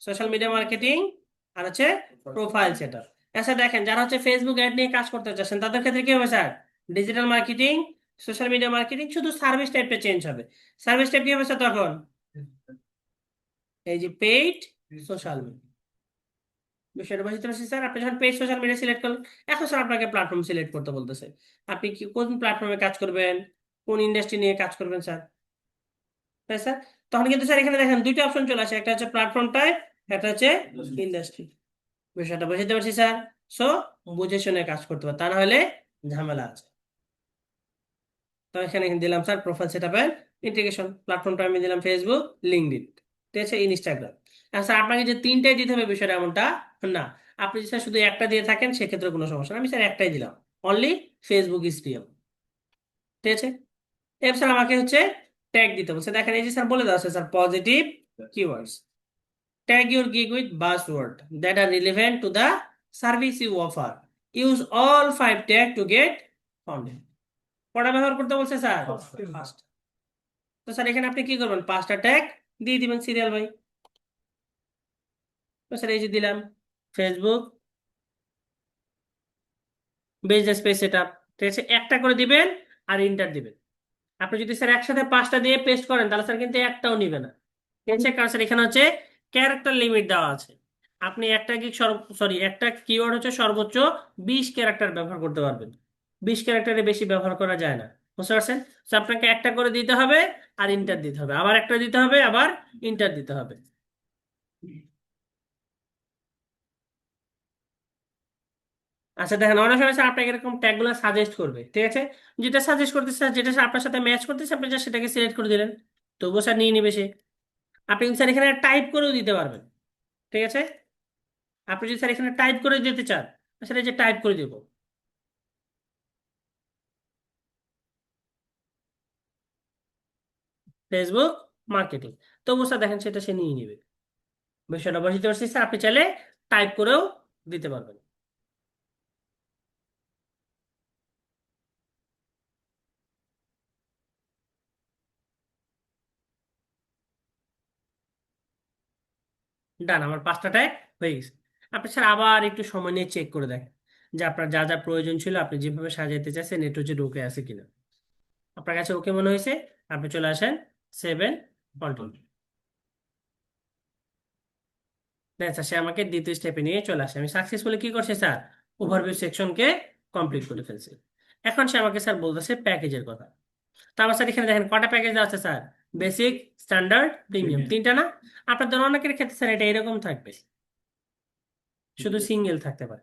social media marketing, আর হচ্ছে প্রোফাইল সেটার। আচ্ছা দেখেন যারা হচ্ছে ফেসবুক অ্যাড নিয়ে কাজ করতে চাচ্ছেন তাদের ক্ষেত্রে কি হবে sir? Digital marketing, social media marketing, শুধু সার্ভিস টাইপটা চেঞ্জ হবে। সার্ভিস টাইপ কি হবে স্যার তখন? এই যে পেইড সোশ্যাল মিডিয়া। বিষয়টা বুঝতে পারছি স্যার। আপনি যখন পেইড সোশ্যাল মিডিয়া সিলেক্ট করলেন, এখন স্যার আপনাকে প্ল্যাটফর্ম সিলেক্ট করতে বলতেছে। আপনি কি কোন প্ল্যাটফর্মে কাজ করবেন, কোন ইন্ডাস্ট্রি নিয়ে কাজ করবেন স্যার? তাই স্যার? তখন কিন্তু স্যার এখানে দেখেন দুইটা অপশন চলে আসে, একটা হচ্ছে প্ল্যাটফর্ম টাইপ, একটা হচ্ছে ইন্ডাস্ট্রি। বিষয়টা বুঝতে পারছি স্যার। সো বুঝে শুনে কাজ করতে হবে, তা না হলে ঝামেলা আছে। তো এখানে দিলাম sir profile setup and integration. প্ল্যাটফর্মটা আমি দিলাম ফেসবুক, লিঙ্কডইন, ঠিক আছে, ইনস্টাগ্রাম। স্যার আপনাকে যে তিনটাই দিতে হবে বিষয়টা এমনটা না। আপনি যদি স্যার শুধু একটা দিয়ে থাকেন সেক্ষেত্রে কোনো সমস্যা না। আমি স্যার একটাই দিলাম, অনলি ফেসবুক ইসপিএম। ঠিক আছে? এর স্যার আমাকে হচ্ছে ট্যাগ দিতে বলছে। দেখেন এই যে স্যার বলে দেওয়া আছে sir positive keywords. Tag your gig with buzzword that are relevant to the service you offer. Use all 5 tag to get founded. কটা ব্যবহার করতে বলছে স্যার? পাঁচটা। তো স্যার এখানে আপনি কি করবেন? পাঁচটা ট্যাগ দিয়ে দিবেন সিরিয়াল বাই। তো স্যার এই যে দিলাম ফেসবুক বিজনেস পেজ সেটআপ, ঠিক আছে, একটা করে দিবেন আর ইন্টার দিবেন। আপনি যদি স্যার একসাথে পাঁচটা দিয়ে পেস্ট করেন তাহলে স্যার কিন্তু একটাও নিবে না। ঠিক আছে? কারণ স্যার এখানে হচ্ছে ক্যারেক্টার লিমিট দেওয়া আছে। আপনি একটা কি সরি একটা কিওয়ার্ড হচ্ছে সর্বোচ্চ 20 ক্যারেক্টার ব্যবহার করতে পারবেন। 20 ক্যারেক্টারের বেশি ব্যবহার করা যায় না। বুঝতে পারছেন? তো আপনাকে একটা করে দিতে হবে আর ইন্টার দিতে হবে, আবার একটা দিতে হবে, আবার ইন্টার দিতে হবে। আচ্ছা দেখেন অনেক সময় স্যার আপনাকে এরকম ট্যাগগুলো সাজেস্ট করবে, ঠিক আছে, যেটা সাজেস্ট করতেছে যেটা আপনার সাথে ম্যাচ করতেছে আপনি just সেটাকে সিলেক্ট করে দিলেন, তবুও স্যার নিয়ে নিবে সে। আপনি স্যার এখানে টাইপ করেও দিতে পারবেন। ঠিক আছে? আপনি যদি স্যার এখানে টাইপ করে দিতে চান, স্যার এই যে টাইপ করে দিব ফেসবুক মার্কেটিং, তবু স্যার দেখেন সেটা সে নিয়ে নিবে। বিষয়টা বুঝতে পারছি স্যার। আপনি চাইলে টাইপ করেও দিতে পারবেন। ডান, আমার পাঁচটা ট্যাগ হয়ে গেছে। আপনি স্যার আবার একটু সময় নিয়ে চেক করে দেখেন যে আপনার যা যা প্রয়োজন ছিল আপনি যেভাবে সাজাইতে চাচ্ছেন নেট হচ্ছে ঢুকে আছে কিনা। আপনার কাছে ওকে মনে হয়েছে? আপনি চলে আসেন 7 কন্টিনিউ। দেন স্যার সে আমাকে দ্বিতীয় স্টেপে নিয়ে চলে আসে। আমি সাকসেসফুলি কি করছি স্যার? ওভারভিউ সেকশনকে কমপ্লিট করে ফেলছি। এখন সে আমাকে স্যার বলতেছে প্যাকেজের কথা। তো আমার স্যার এখানে দেখেন কটা প্যাকেজ দেওয়া আছে স্যার? বেসিক, স্ট্যান্ডার্ড, প্রিমিয়াম, তিনটা না? আপনাদের অনেকের ক্ষেত্রে স্যার এটা এরকম থাকবে, শুধু সিঙ্গেল থাকতে পারে।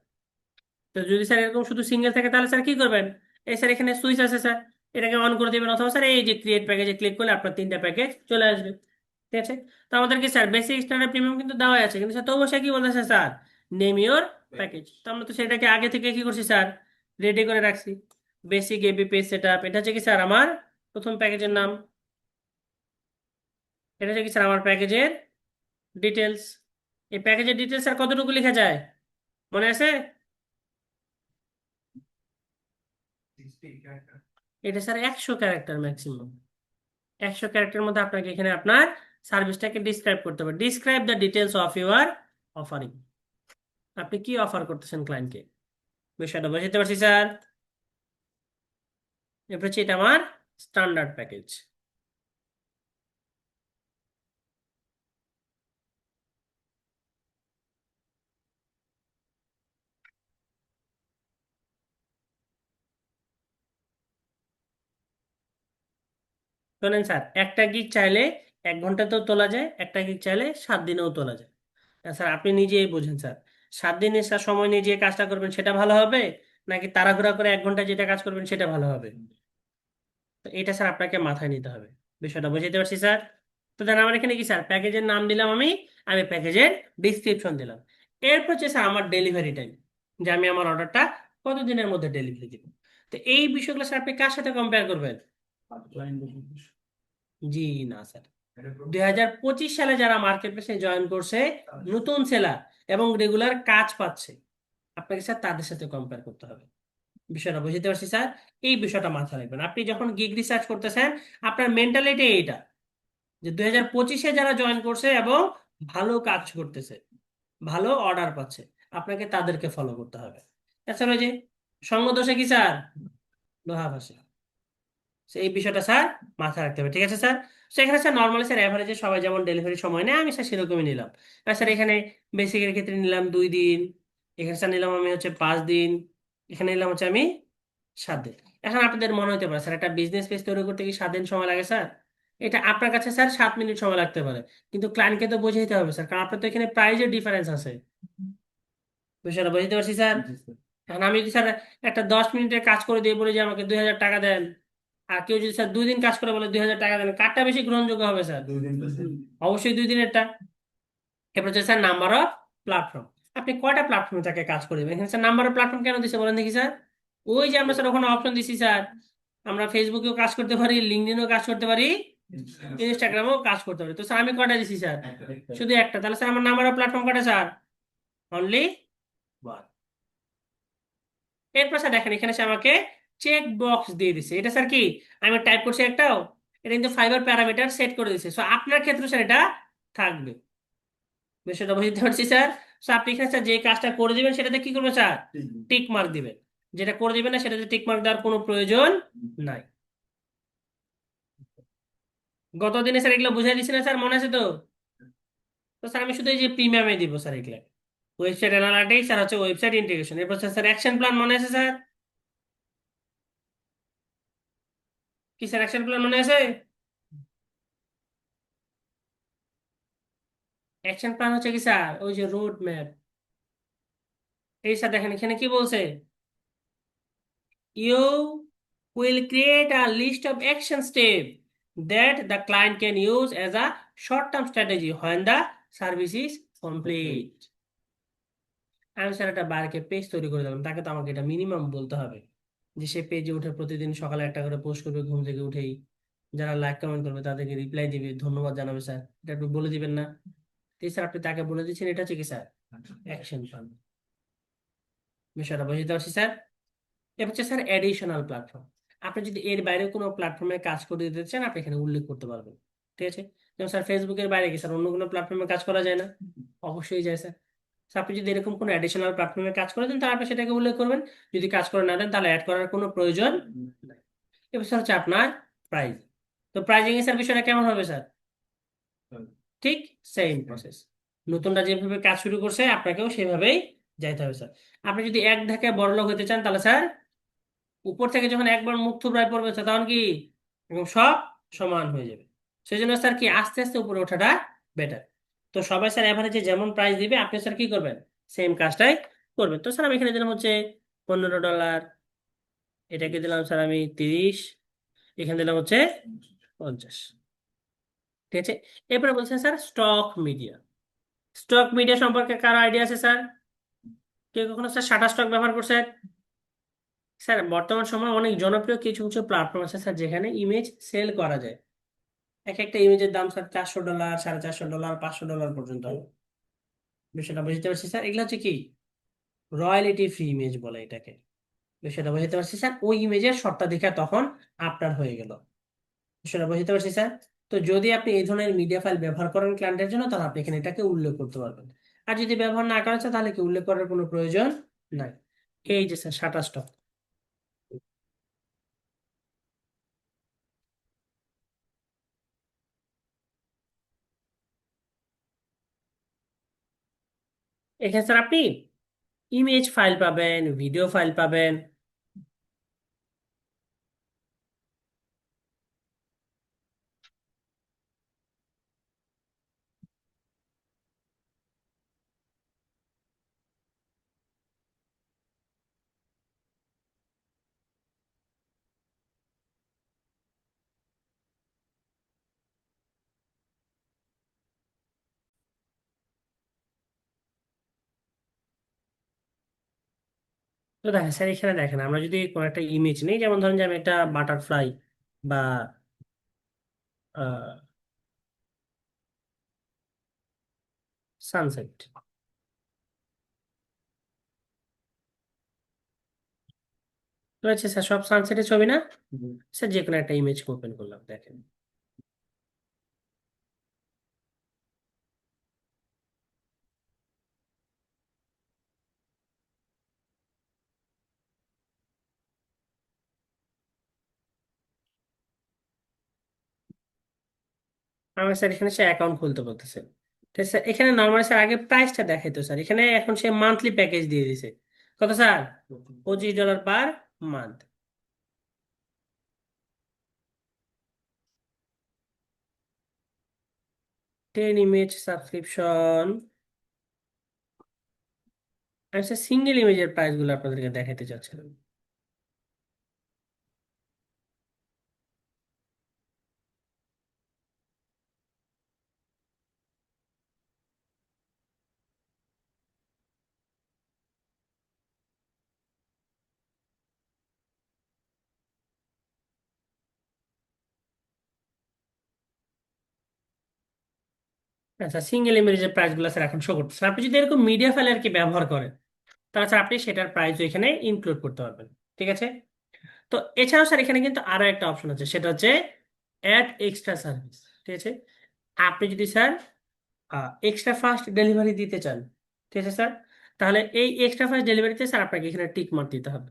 তো যদি স্যার এরকম শুধু সিঙ্গেল থাকে তাহলে স্যার কি করবেন? এই স্যার এখানে সুইচ আছে স্যার, এটাকে অন করে দেবেন, অথবা স্যার এই যে ক্রিয়েট প্যাকেজে ক্লিক করলে আপনার 3টা প্যাকেজ চলে আসবে। ঠিক আছে, তো আমাদের কি স্যার বেসিক স্ট্যান্ডার্ড প্রিমিয়াম কিন্তু দেওয়া আছে, কিন্তু স্যার তবুও সে কি বলতেছে স্যার, নেম ইওর প্যাকেজ। তো আমরা তো সেটাকে আগে থেকে কি করছি স্যার, রেডি করে রাখছি। Basic AB page set up, এটা হচ্ছে কি স্যার আমার প্রথম প্যাকেজের নাম, এটা হচ্ছে কি স্যার আমার প্যাকেজের ডিটেলস। এই প্যাকেজের ডিটেলস স্যার কতটুকু লেখা যায় মনে আছে? এটা স্যার 100 ক্যারেক্টার ম্যাক্সিমাম। 100 ক্যারেক্টার মধ্যে আপনাকে এখানে আপনার সার্ভিসটাকে ডিসক্রাইব করতে হবে। Describe the details of your offering, আপনি কি অফার করতেছেন ক্লায়েন্টকে, বিষয়টা বুঝতে পারছি স্যার। এরপর হচ্ছে এটা আমার স্ট্যান্ডার্ড প্যাকেজ। শোনেন স্যার, একটা গিগ চাইলে 1 ঘন্টাতেও তোলা যায়, একটা গিগ চাইলে 7 দিনেও তোলা যায়। স্যার আপনি নিজেই বোঝেন স্যার, 7 দিনের স্যার সময় নিয়ে যে কাজটা করবেন সেটা ভালো হবে, নাকি তাড়াহুড়া করে 1 ঘন্টা যেটা কাজ করবেন সেটা ভালো হবে? তো এটা স্যার আপনাকে মাথায় নিতে হবে, বিষয়টা বুঝতে পারছি স্যার। তো দেন আমার এখানে কি স্যার প্যাকেজের নাম দিলাম, আমি আমি প্যাকেজের ডিসক্রিপশন দিলাম। এরপর হচ্ছে স্যার আমার ডেলিভারি টাইম, যে আমি আমার অর্ডারটা কতদিনের মধ্যে ডেলিভারি দিব। তো এই বিষয়গুলো স্যার আপনি কার সাথে কম্পেয়ার করবেন? জি না স্যার, 2025 সালে যারা মার্কেট প্লেসে জয়েন করছে, নতুন সেলার এবং রেগুলার কাজ পাচ্ছে, আপনাকে স্যার তাদের সাথে কম্পেয়ার করতে হবে। বিষয়টা বুঝতে পারছি স্যার, এই বিষয়টা মাথায় রাখবেন। আপনি যখন গিগ রিসার্চ করতেছেন, আপনার মেন্টালিটি এইটা, যে 2025-এ যারা জয়েন করছে এবং ভালো কাজ করতেছে, ভালো অর্ডার পাচ্ছে, আপনাকে তাদেরকে ফলো করতে হবে। এছাড়া ওই যে সঙ্গ দোষে কি স্যার, লোহা ভাসে, এই বিষয়টা স্যার মাথায় রাখতে হবে। ঠিক আছে স্যার, সেখানে স্যার নর্মালি স্যার অ্যাভারেজে সবাই যেমন ডেলিভারি সময় নেয়, আমি স্যার সেরকমই নিলাম। আর স্যার এখানে বেসিকের ক্ষেত্রে নিলাম 2 দিন, এখানে স্যার নিলাম আমি হচ্ছে 5 দিন, এখানে নিলাম হচ্ছে আমি 7 দিন। এখন আপনাদের মনে হতে পারে স্যার একটা বিজনেস পেজ তৈরি করতে কি 7 দিন সময় লাগে স্যার? এটা আপনার কাছে স্যার 7 মিনিট সময় লাগতে পারে, কিন্তু ক্লায়েন্টকে তো বোঝাইতে হবে স্যার, কারণ আপনার তো এখানে প্রাইজের ডিফারেন্স আছে। বিষয়টা বুঝতে পারছি স্যার। এখন আমি যদি স্যার একটা 10 মিনিটের কাজ করে দিয়ে বলি যে আমাকে 2,000 টাকা দেন, আর কেউ যদি স্যার 2 দিন কাজ করে বলে 2,000 টাকা দেন, কারটা বেশি গ্রহণযোগ্য হবে স্যার? অবশ্যই 2 দিনেরটা। এরপর হচ্ছে স্যার নাম্বার অফ প্ল্যাটফর্ম, আপনি কয়টা প্ল্যাটফর্মে তাকে কাজ করে দেবেন। এখানে স্যার নাম্বার অফ প্ল্যাটফর্ম কেন দিচ্ছে বলেন দেখি স্যার? ওই যে আমরা স্যার ওখানে অপশন দিছি স্যার, আমরা ফেসবুকেও কাজ করতে পারি, লিঙ্কডইনেও কাজ করতে পারি, ইনস্টাগ্রামেও কাজ করতে পারি। তো স্যার আমি কয়টা দিছি স্যার? শুধু একটা। তাহলে স্যার আমার নাম্বার অফ প্ল্যাটফর্ম কয়টা স্যার? অনলি 1। এরপর স্যার দেখেন এখানে সে আমাকে চেক বক্স দিয়ে দিছে, এটা স্যার কি, আমি টাইপ করছি একটাও, এটা কিন্তু ফাইবার প্যারামিটার সেট করে দিছে। সো আপনার ক্ষেত্রে স্যার এটা থাকবে, বিষয়টা বুঝতে পারছি স্যার। সো আপনি এখানে স্যার যে কাজটা করে দিবেন সেটাতে কি করবেন স্যার, টিক মার্ক দিবেন। যেটা করে দিবেন না সেটাতে টিক মার্ক দেওয়ার কোনো প্রয়োজন নাই। গত দিনে স্যার এগুলো বুঝাই দিচ্ছি না স্যার, মনে আছে তো? তো স্যার আমি শুধু এই যে প্রিমিয়ামে দিব স্যার এগুলো, ওয়েবসাইট অ্যানালিটিক্স আর হচ্ছে ওয়েবসাইট ইন্টিগ্রেশন। এরপর স্যার অ্যাকশন প্ল্যান মনে আছে স্যার? কি স্যার অ্যাকশন প্ল্যান মনে আছে? অ্যাকশন প্ল্যান হচ্ছে কি স্যার, ওই যে রোড ম্যাপ। এই স্যার দেখেন এখানে কি বলছে, you will create a list of action steps that the client can use as a short-term strategy when the service is complete. আমি স্যার একটা বারকে পেজ তৈরি করে দিলাম, তাকে তো আমাকে এটা মিনিমাম বলতে হবে, যে সে পেজে উঠে প্রতিদিন সকালে একটা করে পোস্ট করবে ঘুম থেকে উঠেই, যারা লাইক কমেন্ট করবে তাদেরকে রিপ্লাই দিবে, ধন্যবাদ জানাবে স্যার, এটা একটু বলে দিবেন না? তো স্যার আপনি তাকে বলে দিচ্ছেন, এটা হচ্ছে কি স্যার অ্যাকশন প্ল্যান। বিষয়টা বুঝতে পারছি স্যার। এবার হচ্ছে স্যার অ্যাডিশনাল প্ল্যাটফর্ম, আপনি যদি এর বাইরে কোনো প্ল্যাটফর্মে কাজ করে দিতে চান আপনি এখানে উল্লেখ করতে পারবেন। ঠিক আছে, যেমন স্যার ফেসবুকের বাইরে কি স্যার অন্য কোনো প্ল্যাটফর্মে কাজ করা যায় না? অবশ্যই যায় স্যার। স্যার আপনি যদি এরকম কোনো অ্যাডিশনাল প্ল্যাটফর্মে কাজ করে দেন তাহলে আপনি সেটাকে উল্লেখ করবেন, যদি কাজ করে না দেন তাহলে অ্যাড করার কোনো প্রয়োজন নাই। এবার স্যার হচ্ছে আপনার প্রাইস। তো প্রাইজিং এ স্যার বিষয়টা কেমন হবে স্যার? ঠিক সেম প্রসেস, নতুনটা যেভাবে কাজ শুরু করছে আপনাকেও সেভাবেই যাইতে হবে স্যার। আপনি যদি এক ধাক্কায় বড়লোক হতে চান তাহলে স্যার উপর থেকে যখন একবার মুখ থুবড়ায় পড়বে স্যার, তখন কি একদম সব সমান হয়ে যাবে। সেই জন্য স্যার কি আস্তে আস্তে উপরে ওঠাটা বেটার। তো সবাই স্যার এভারেজে যেমন প্রাইস দিবে আপনি স্যার কি করবেন, সেম কাজটাই করবেন। তো স্যার আমি এখানে দিলাম হচ্ছে $15, এটাকে দিলাম স্যার আমি 30, এখানে দিলাম হচ্ছে 50। ঠিক আছে, এরপরে বলছেন sir stock media. Stock media সম্পর্কে কারো আইডিয়া আছে স্যার? কেউ কখনো স্যার শাটার স্টক ব্যবহার করছেন? স্যার বর্তমান সময় অনেক জনপ্রিয় কিছু কিছু প্ল্যাটফর্ম আছে স্যার, যেখানে ইমেজ সেল করা যায়। এক একটা ইমেজের দাম স্যার $400, $450, $500 পর্যন্ত। বিষয়টা বুঝতে পারছি স্যার, এগুলো হচ্ছে কি রয়্যালিটি ফ্রি ইমেজ বলে এটাকে। বিষয়টা বুঝতে পারছি স্যার, ওই ইমেজের স্বত্বাধিকার তখন আপনার হয়ে গেল। বিষয়টা বুঝতে পারছি স্যার। তো যদি আপনি এই ধরনের মিডিয়া ফাইল ব্যবহার করেন ক্লায়েন্টের জন্য, তাহলে আপনি এখানে এটাকে উল্লেখ করতে পারবেন। আর যদি ব্যবহার না করেন তাহলে কি উল্লেখ করার কোনো প্রয়োজন নাই। এই যে স্যার শাটার স্টক। এখানে স্যার আপনি ইমেজ ফাইল পাবেন, ভিডিও ফাইল পাবেন। তো দেখেন স্যার, এখানে দেখেন আমরা যদি কোনো একটা ইমেজ নিই, যেমন ধরেন যে আমি একটা বাটারফ্লাই বা সানসেট রয়েছে স্যার, সব সানসেটের ছবি না? স্যার যে কোনো একটা ইমেজ ওপেন করলাম, দেখেন। আমি স্যার এখানে সে অ্যাকাউন্ট খুলতে বলতেছে। ঠিক আছে স্যার, এখানে নর্মালি স্যার আগে প্রাইসটা দেখাইতো স্যার, এখানে এখন সে মান্থলি প্যাকেজ দিয়ে দিছে। কত sir? $25 per month. 10 image subscription. আমি স্যার সিঙ্গেল ইমেজের প্রাইস গুলো আপনাদেরকে দেখাইতে চাচ্ছিলাম। আচ্ছা, সিঙ্গেল ইমেজের প্রাইস গুলো স্যার এখন শো করতেছে। আপনি যদি এরকম মিডিয়া ফাইল আর কি ব্যবহার করেন, তাহলে স্যার আপনি সেটার প্রাইস এখানে ইনক্লুড করতে পারবেন। ঠিক আছে। তো এছাড়াও স্যার এখানে কিন্তু আরো একটা অপশন আছে, সেটা হচ্ছে অ্যাড এক্সট্রা সার্ভিস। ঠিক আছে, আপনি যদি স্যার এক্সট্রা ফাস্ট ডেলিভারি দিতে চান, ঠিক আছে স্যার, তাহলে এই এক্সট্রা ফাস্ট ডেলিভারিতে স্যার আপনাকে এখানে টিক মার্ক দিতে হবে।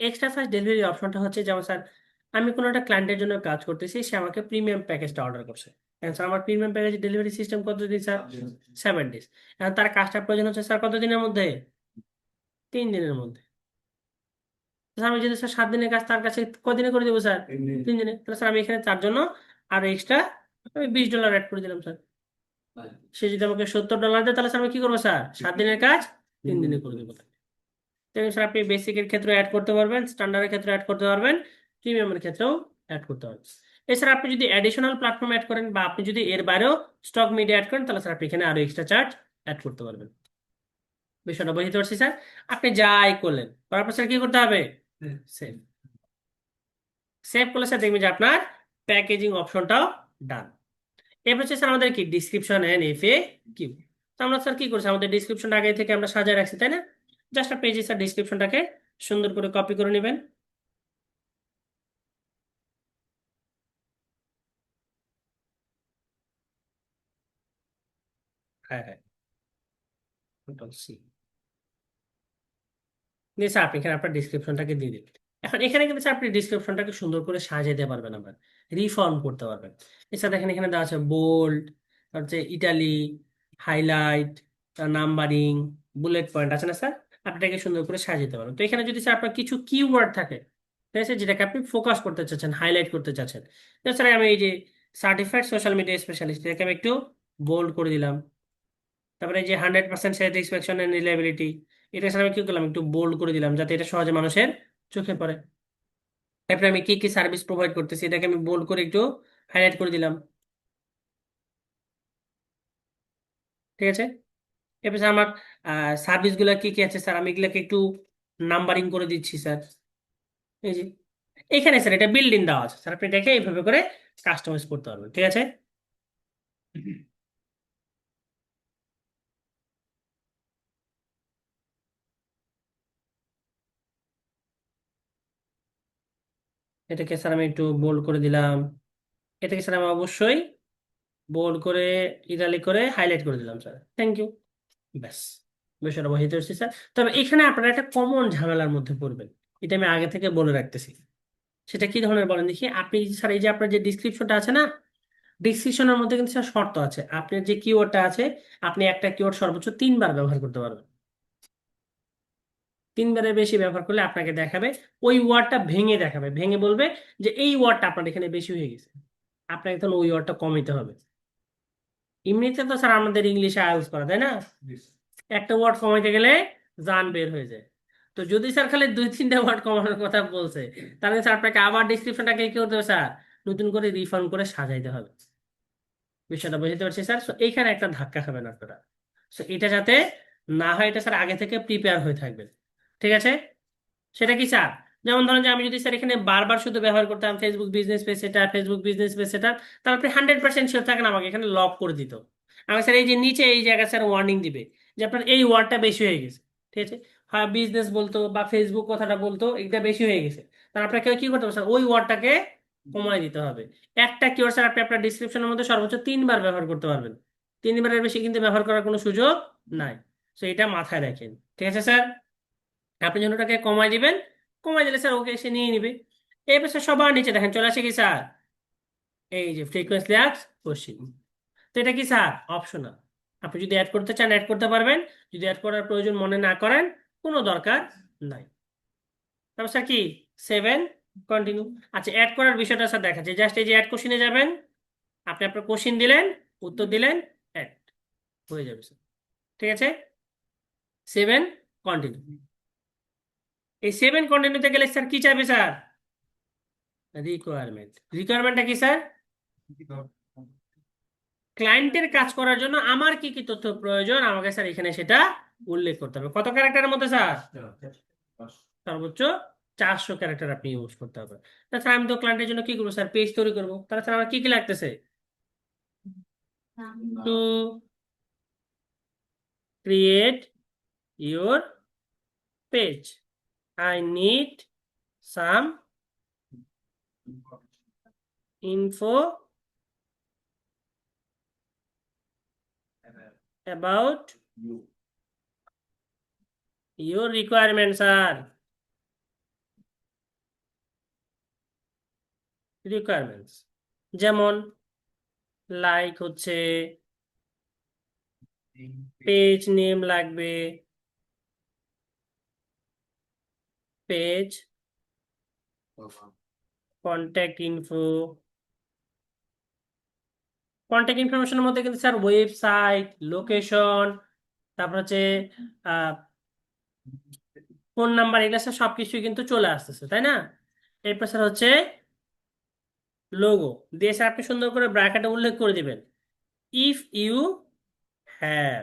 এক্সট্রা ফাস্ট ডেলিভারি অপশনটা হচ্ছে, যেমন স্যার আমি কোনো একটা ক্লায়েন্টের জন্য কাজ করতেছি, সে আমাকে প্রিমিয়াম প্যাকেজটা অর্ডার করছে। এখন স্যার আমার প্রিমিয়াম প্যাকেজ ডেলিভারি সিস্টেম কতদিন স্যার? 7 ডেজ। এখন তার কাজটা প্রয়োজন হচ্ছে স্যার কতদিনের মধ্যে? 3 দিনের মধ্যে। স্যার আমি যদি স্যার 7 দিনের কাজ তার কাছে কদিনে করে দেবো স্যার? 3 দিনে। তাহলে স্যার আমি এখানে তার জন্য আরো এক্সট্রা আমি $20 অ্যাড করে দিলাম স্যার। সে যদি আমাকে $70 দেয়, তাহলে স্যার আমি কি করবো স্যার? 7 দিনের কাজ 3 দিনে করে দেবো। তাহলে স্যার আপনি বেসিকের ক্ষেত্রে অ্যাড করতে পারবেন, স্ট্যান্ডার্ডের ক্ষেত্রে অ্যাড করতে পারবেন, প্রিমিয়ামের ক্ষেত্রেও অ্যাড করতে পারবেন। এছাড়া আপনি যদি অ্যাডিশনাল প্ল্যাটফর্ম অ্যাড করেন, বা আপনি যদি এর বাইরেও স্টক মিডিয়া অ্যাড করেন, তাহলে স্যার আপনি এখানে আরো এক্সট্রা চার্জ অ্যাড করতে পারবেন। বিষয়টা বুঝতে পারছি স্যার। আপনি যাই করলেন, তারপর স্যার কি করতে হবে? সেভ। সেভ করলে স্যার দেখবেন যে আপনার প্যাকেজিং অপশনটাও ডান। এরপর হচ্ছে স্যার আমাদের কি ডিসক্রিপশন এন্ড FAQ। তো আমরা স্যার কি করছি, আমাদের ডিসক্রিপশনটা আগে থেকে আমরা সাজায় রাখছি, তাই না? জাস্ট আপনি এই যে স্যার ডিসক্রিপশনটাকে সুন্দর করে কপি করে নেবেন। হ্যাঁ হ্যাঁ, কন্ট্রোল C দিয়ে স্যার আপনি এখানে আপনার ডিসক্রিপশনটাকে দিয়ে দিবেন। এখন এখানে কিন্তু স্যার আপনি ডিসক্রিপশনটাকে সুন্দর করে সাজিয়ে দিতে পারবেন, আবার রিফর্ম করতে পারবেন। এছাড়া দেখেন এখানে দেওয়া আছে বোল্ড, হচ্ছে Italy, highlight, numbering, bullet point আছে না স্যার? আপনি এটাকে সুন্দর করে সাজিয়ে দিতে পারবেন। তো এখানে যদি স্যার আপনার কিছু কিওয়ার্ড থাকে, ঠিক আছে, যেটাকে আপনি ফোকাস করতে চাচ্ছেন, হাইলাইট করতে চাচ্ছেন, তো স্যার আমি এই যে সার্টিফাইড সোশ্যাল মিডিয়া স্পেশালিস্ট, এটাকে আমি একটু বোল্ড করে দিলাম। তারপরে এই যে 100% স্যাটিসফ্যাকশন এন্ড রিলায়েবিলিটি, এটা স্যার আমি কি করলাম, একটু বোল্ড করে দিলাম, যাতে এটা সহজে মানুষের চোখে পড়ে। এরপরে আমি কি কি সার্ভিস প্রোভাইড করতেছি এটাকে আমি বোল্ড করে একটু হাইলাইট করে দিলাম। ঠিক আছে। এরপরে স্যার আমার সার্ভিস গুলা কি কি আছে স্যার, আমি এগুলাকে একটু নাম্বারিং করে দিচ্ছি স্যার। এই যে এখানে স্যার এটা বিল্ডিং দেওয়া আছে স্যার, আপনি এটাকে এইভাবে করে কাস্টমাইজ করতে পারবেন। ঠিক আছে। এটাকে স্যার আমি একটু বোল্ড করে দিলাম। এটাকে স্যার আমি অবশ্যই বোল্ড করে ইটালিক করে হাইলাইট করে দিলাম স্যার। Thank you. ব্যাস, বিষয়টা বুঝতে পারছি স্যার। তবে এখানে আপনারা একটা কমন ঝামেলার মধ্যে পড়বেন, এটা আমি আগে থেকে বলে রাখতেছি। সেটা কি ধরনের বলেন দেখি। আপনি স্যার এই যে আপনার যে ডিসক্রিপশনটা আছে না, ডিসক্রিপশনের মধ্যে কিন্তু স্যার শর্ত আছে। আপনার যে কিওয়ার্ডটা আছে, আপনি একটা কিওয়ার্ড সর্বোচ্চ 3 বার ব্যবহার করতে পারবেন। 3 বারের বেশি ব্যবহার করলে আপনাকে দেখাবে, ওই ওয়ার্ডটা ভেঙে দেখাবে, ভেঙে বলবে যে এই ওয়ার্ডটা আপনার এখানে বেশি হয়ে গেছে, আপনাকে তাহলে ওই ওয়ার্ডটা কমাইতে হবে। এমনিতে তো স্যার আমাদের ইংলিশে আইএলটিএস করা, তাই না? একটা ওয়ার্ড কমাইতে গেলে জান বের হয়ে যায়। তো যদি স্যার খালি 2-3টা ওয়ার্ড কমানোর কথা বলছে, তাহলে স্যার আপনাকে আবার ডিসক্রিপশনটাকে কি করতে হবে স্যার, নতুন করে রিফাইন করে সাজাইতে হবে। বিষয়টা বুঝতে পারছি স্যার। তো এইখানে একটা ধাক্কা খাবেন আপনারা। তো এটা যাতে না হয়, এটা স্যার আগে থেকে প্রিপেয়ার হয়ে থাকবেন। ঠিক আছে। সেটা কি স্যার, যেমন ধরেন যে আমি যদি স্যার এখানে বারবার শুধু ব্যবহার করতাম ফেসবুক বিজনেস পেজ সেটা, ফেসবুক বিজনেস পেজ সেটা, তাহলে আপনি 100% শিওর থাকেন আমাকে এখানে লক করে দিত। আমি স্যার এই যে নিচে এই জায়গায় স্যার ওয়ার্নিং দিবে যে আপনার এই ওয়ার্ডটা বেশি হয়ে গেছে। ঠিক আছে। হ্যাঁ, বিজনেস বলতো বা ফেসবুক কথাটা বলতো, এটা বেশি হয়ে গেছে। তাহলে আপনাকে কি করতে হবে স্যার, ওই ওয়ার্ডটাকে কমায় দিতে হবে। একটা কিওয়ার্ড স্যার আপনি আপনার ডিসক্রিপশনের মধ্যে সর্বোচ্চ 3 বার ব্যবহার করতে পারবেন। 3 বারের বেশি কিন্তু ব্যবহার করার কোনো সুযোগ নাই। তো এটা মাথায় রাখেন। ঠিক আছে স্যার। আপনি যখন ওটাকে কমাই দিবেন, কমাই দিলে স্যার ওকে এসে নিয়ে নিবে। এবার স্যার সবার নিচে দেখেন চলে আসে কি স্যার, এই যে ফ্রিকোয়েন্সি আস্কড কোশ্চেন। তো এটা কি স্যার অপশনাল, আপনি যদি অ্যাড করতে চান অ্যাড করতে পারবেন, যদি অ্যাড করার প্রয়োজন মনে না করেন কোনো দরকার নাই। তারপর স্যার কি 7 কন্টিনিউ। আচ্ছা, অ্যাড করার বিষয়টা স্যার দেখাচ্ছে, জাস্ট এই যে অ্যাড কোশ্চেনে যাবেন, আপনি আপনার কোশ্চেন দিলেন, উত্তর দিলেন, অ্যাড হয়ে যাবে স্যার। ঠিক আছে। 7 কন্টিনিউ। এই 7 কন্টিনিউতে গেলে স্যার কি চাইবে স্যার, রিকোয়ারমেন্ট। রিকোয়ারমেন্টটা কি স্যার, ক্লায়েন্টের কাজ করার জন্য আমার কি কি তথ্য প্রয়োজন আমাকে স্যার এখানে সেটা উল্লেখ করতে হবে। কত ক্যারেক্টারের মধ্যে স্যার, সর্বোচ্চ 400 ক্যারেক্টার আপনি ইউজ করতে হবে। তাছাড়া আমি তো ক্লায়েন্টের জন্য কি করবো স্যার, পেজ তৈরি করবো। তাছাড়া আমার কি কি লাগতেছে, to create your page I need some info about your requirement sir. Requirements যেমন লাইক হচ্ছে পেজ নেম লাগবে, পেজ কন্ট্যাক্ট ইনফো। কন্ট্যাক্ট ইনফরমেশনের মধ্যে কিন্তু স্যার ওয়েবসাইট, লোকেশন, তারপর হচ্ছে ফোন নাম্বার, এগুলো স্যার সবকিছুই কিন্তু চলে আসতেছে, তাই না? এরপর স্যার হচ্ছে লোগো দিয়ে স্যার আপনি সুন্দর করে ব্র্যাকেটে উল্লেখ করে দিবেন, ইফ ইউ হ্যাভ,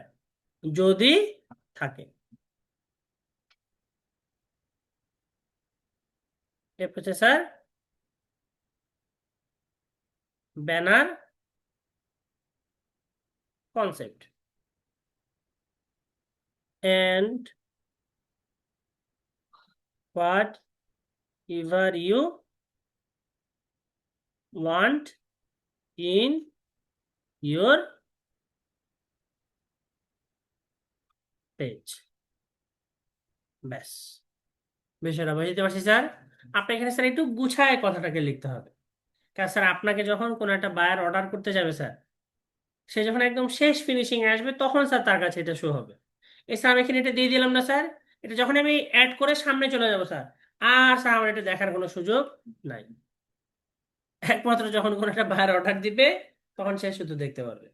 যদি থাকে। এরপর হচ্ছে sir banner concept and whatever you want in your page. ব্যাস, বিষয়টা বুঝতে পারছি স্যার। আপনি এখানে স্যার একটু গুছায় কথাটাকে লিখতে হবে। কারণ স্যার আপনাকে যখন কোনো একটা বায়ার অর্ডার করতে যাবে স্যার, সে যখন একদম শেষ ফিনিশিং এ আসবে তখন স্যার তার কাছে এটা শো হবে। এছাড়া আমি এখানে এটা দিয়ে দিলাম না স্যার, এটা যখন আমি অ্যাড করে সামনে চলে যাবো স্যার, আর স্যার আমার এটা দেখার কোনো সুযোগ নাই। একমাত্র যখন কোনো একটা বায়ার অর্ডার দিবে তখন সে শুধু দেখতে পারবে।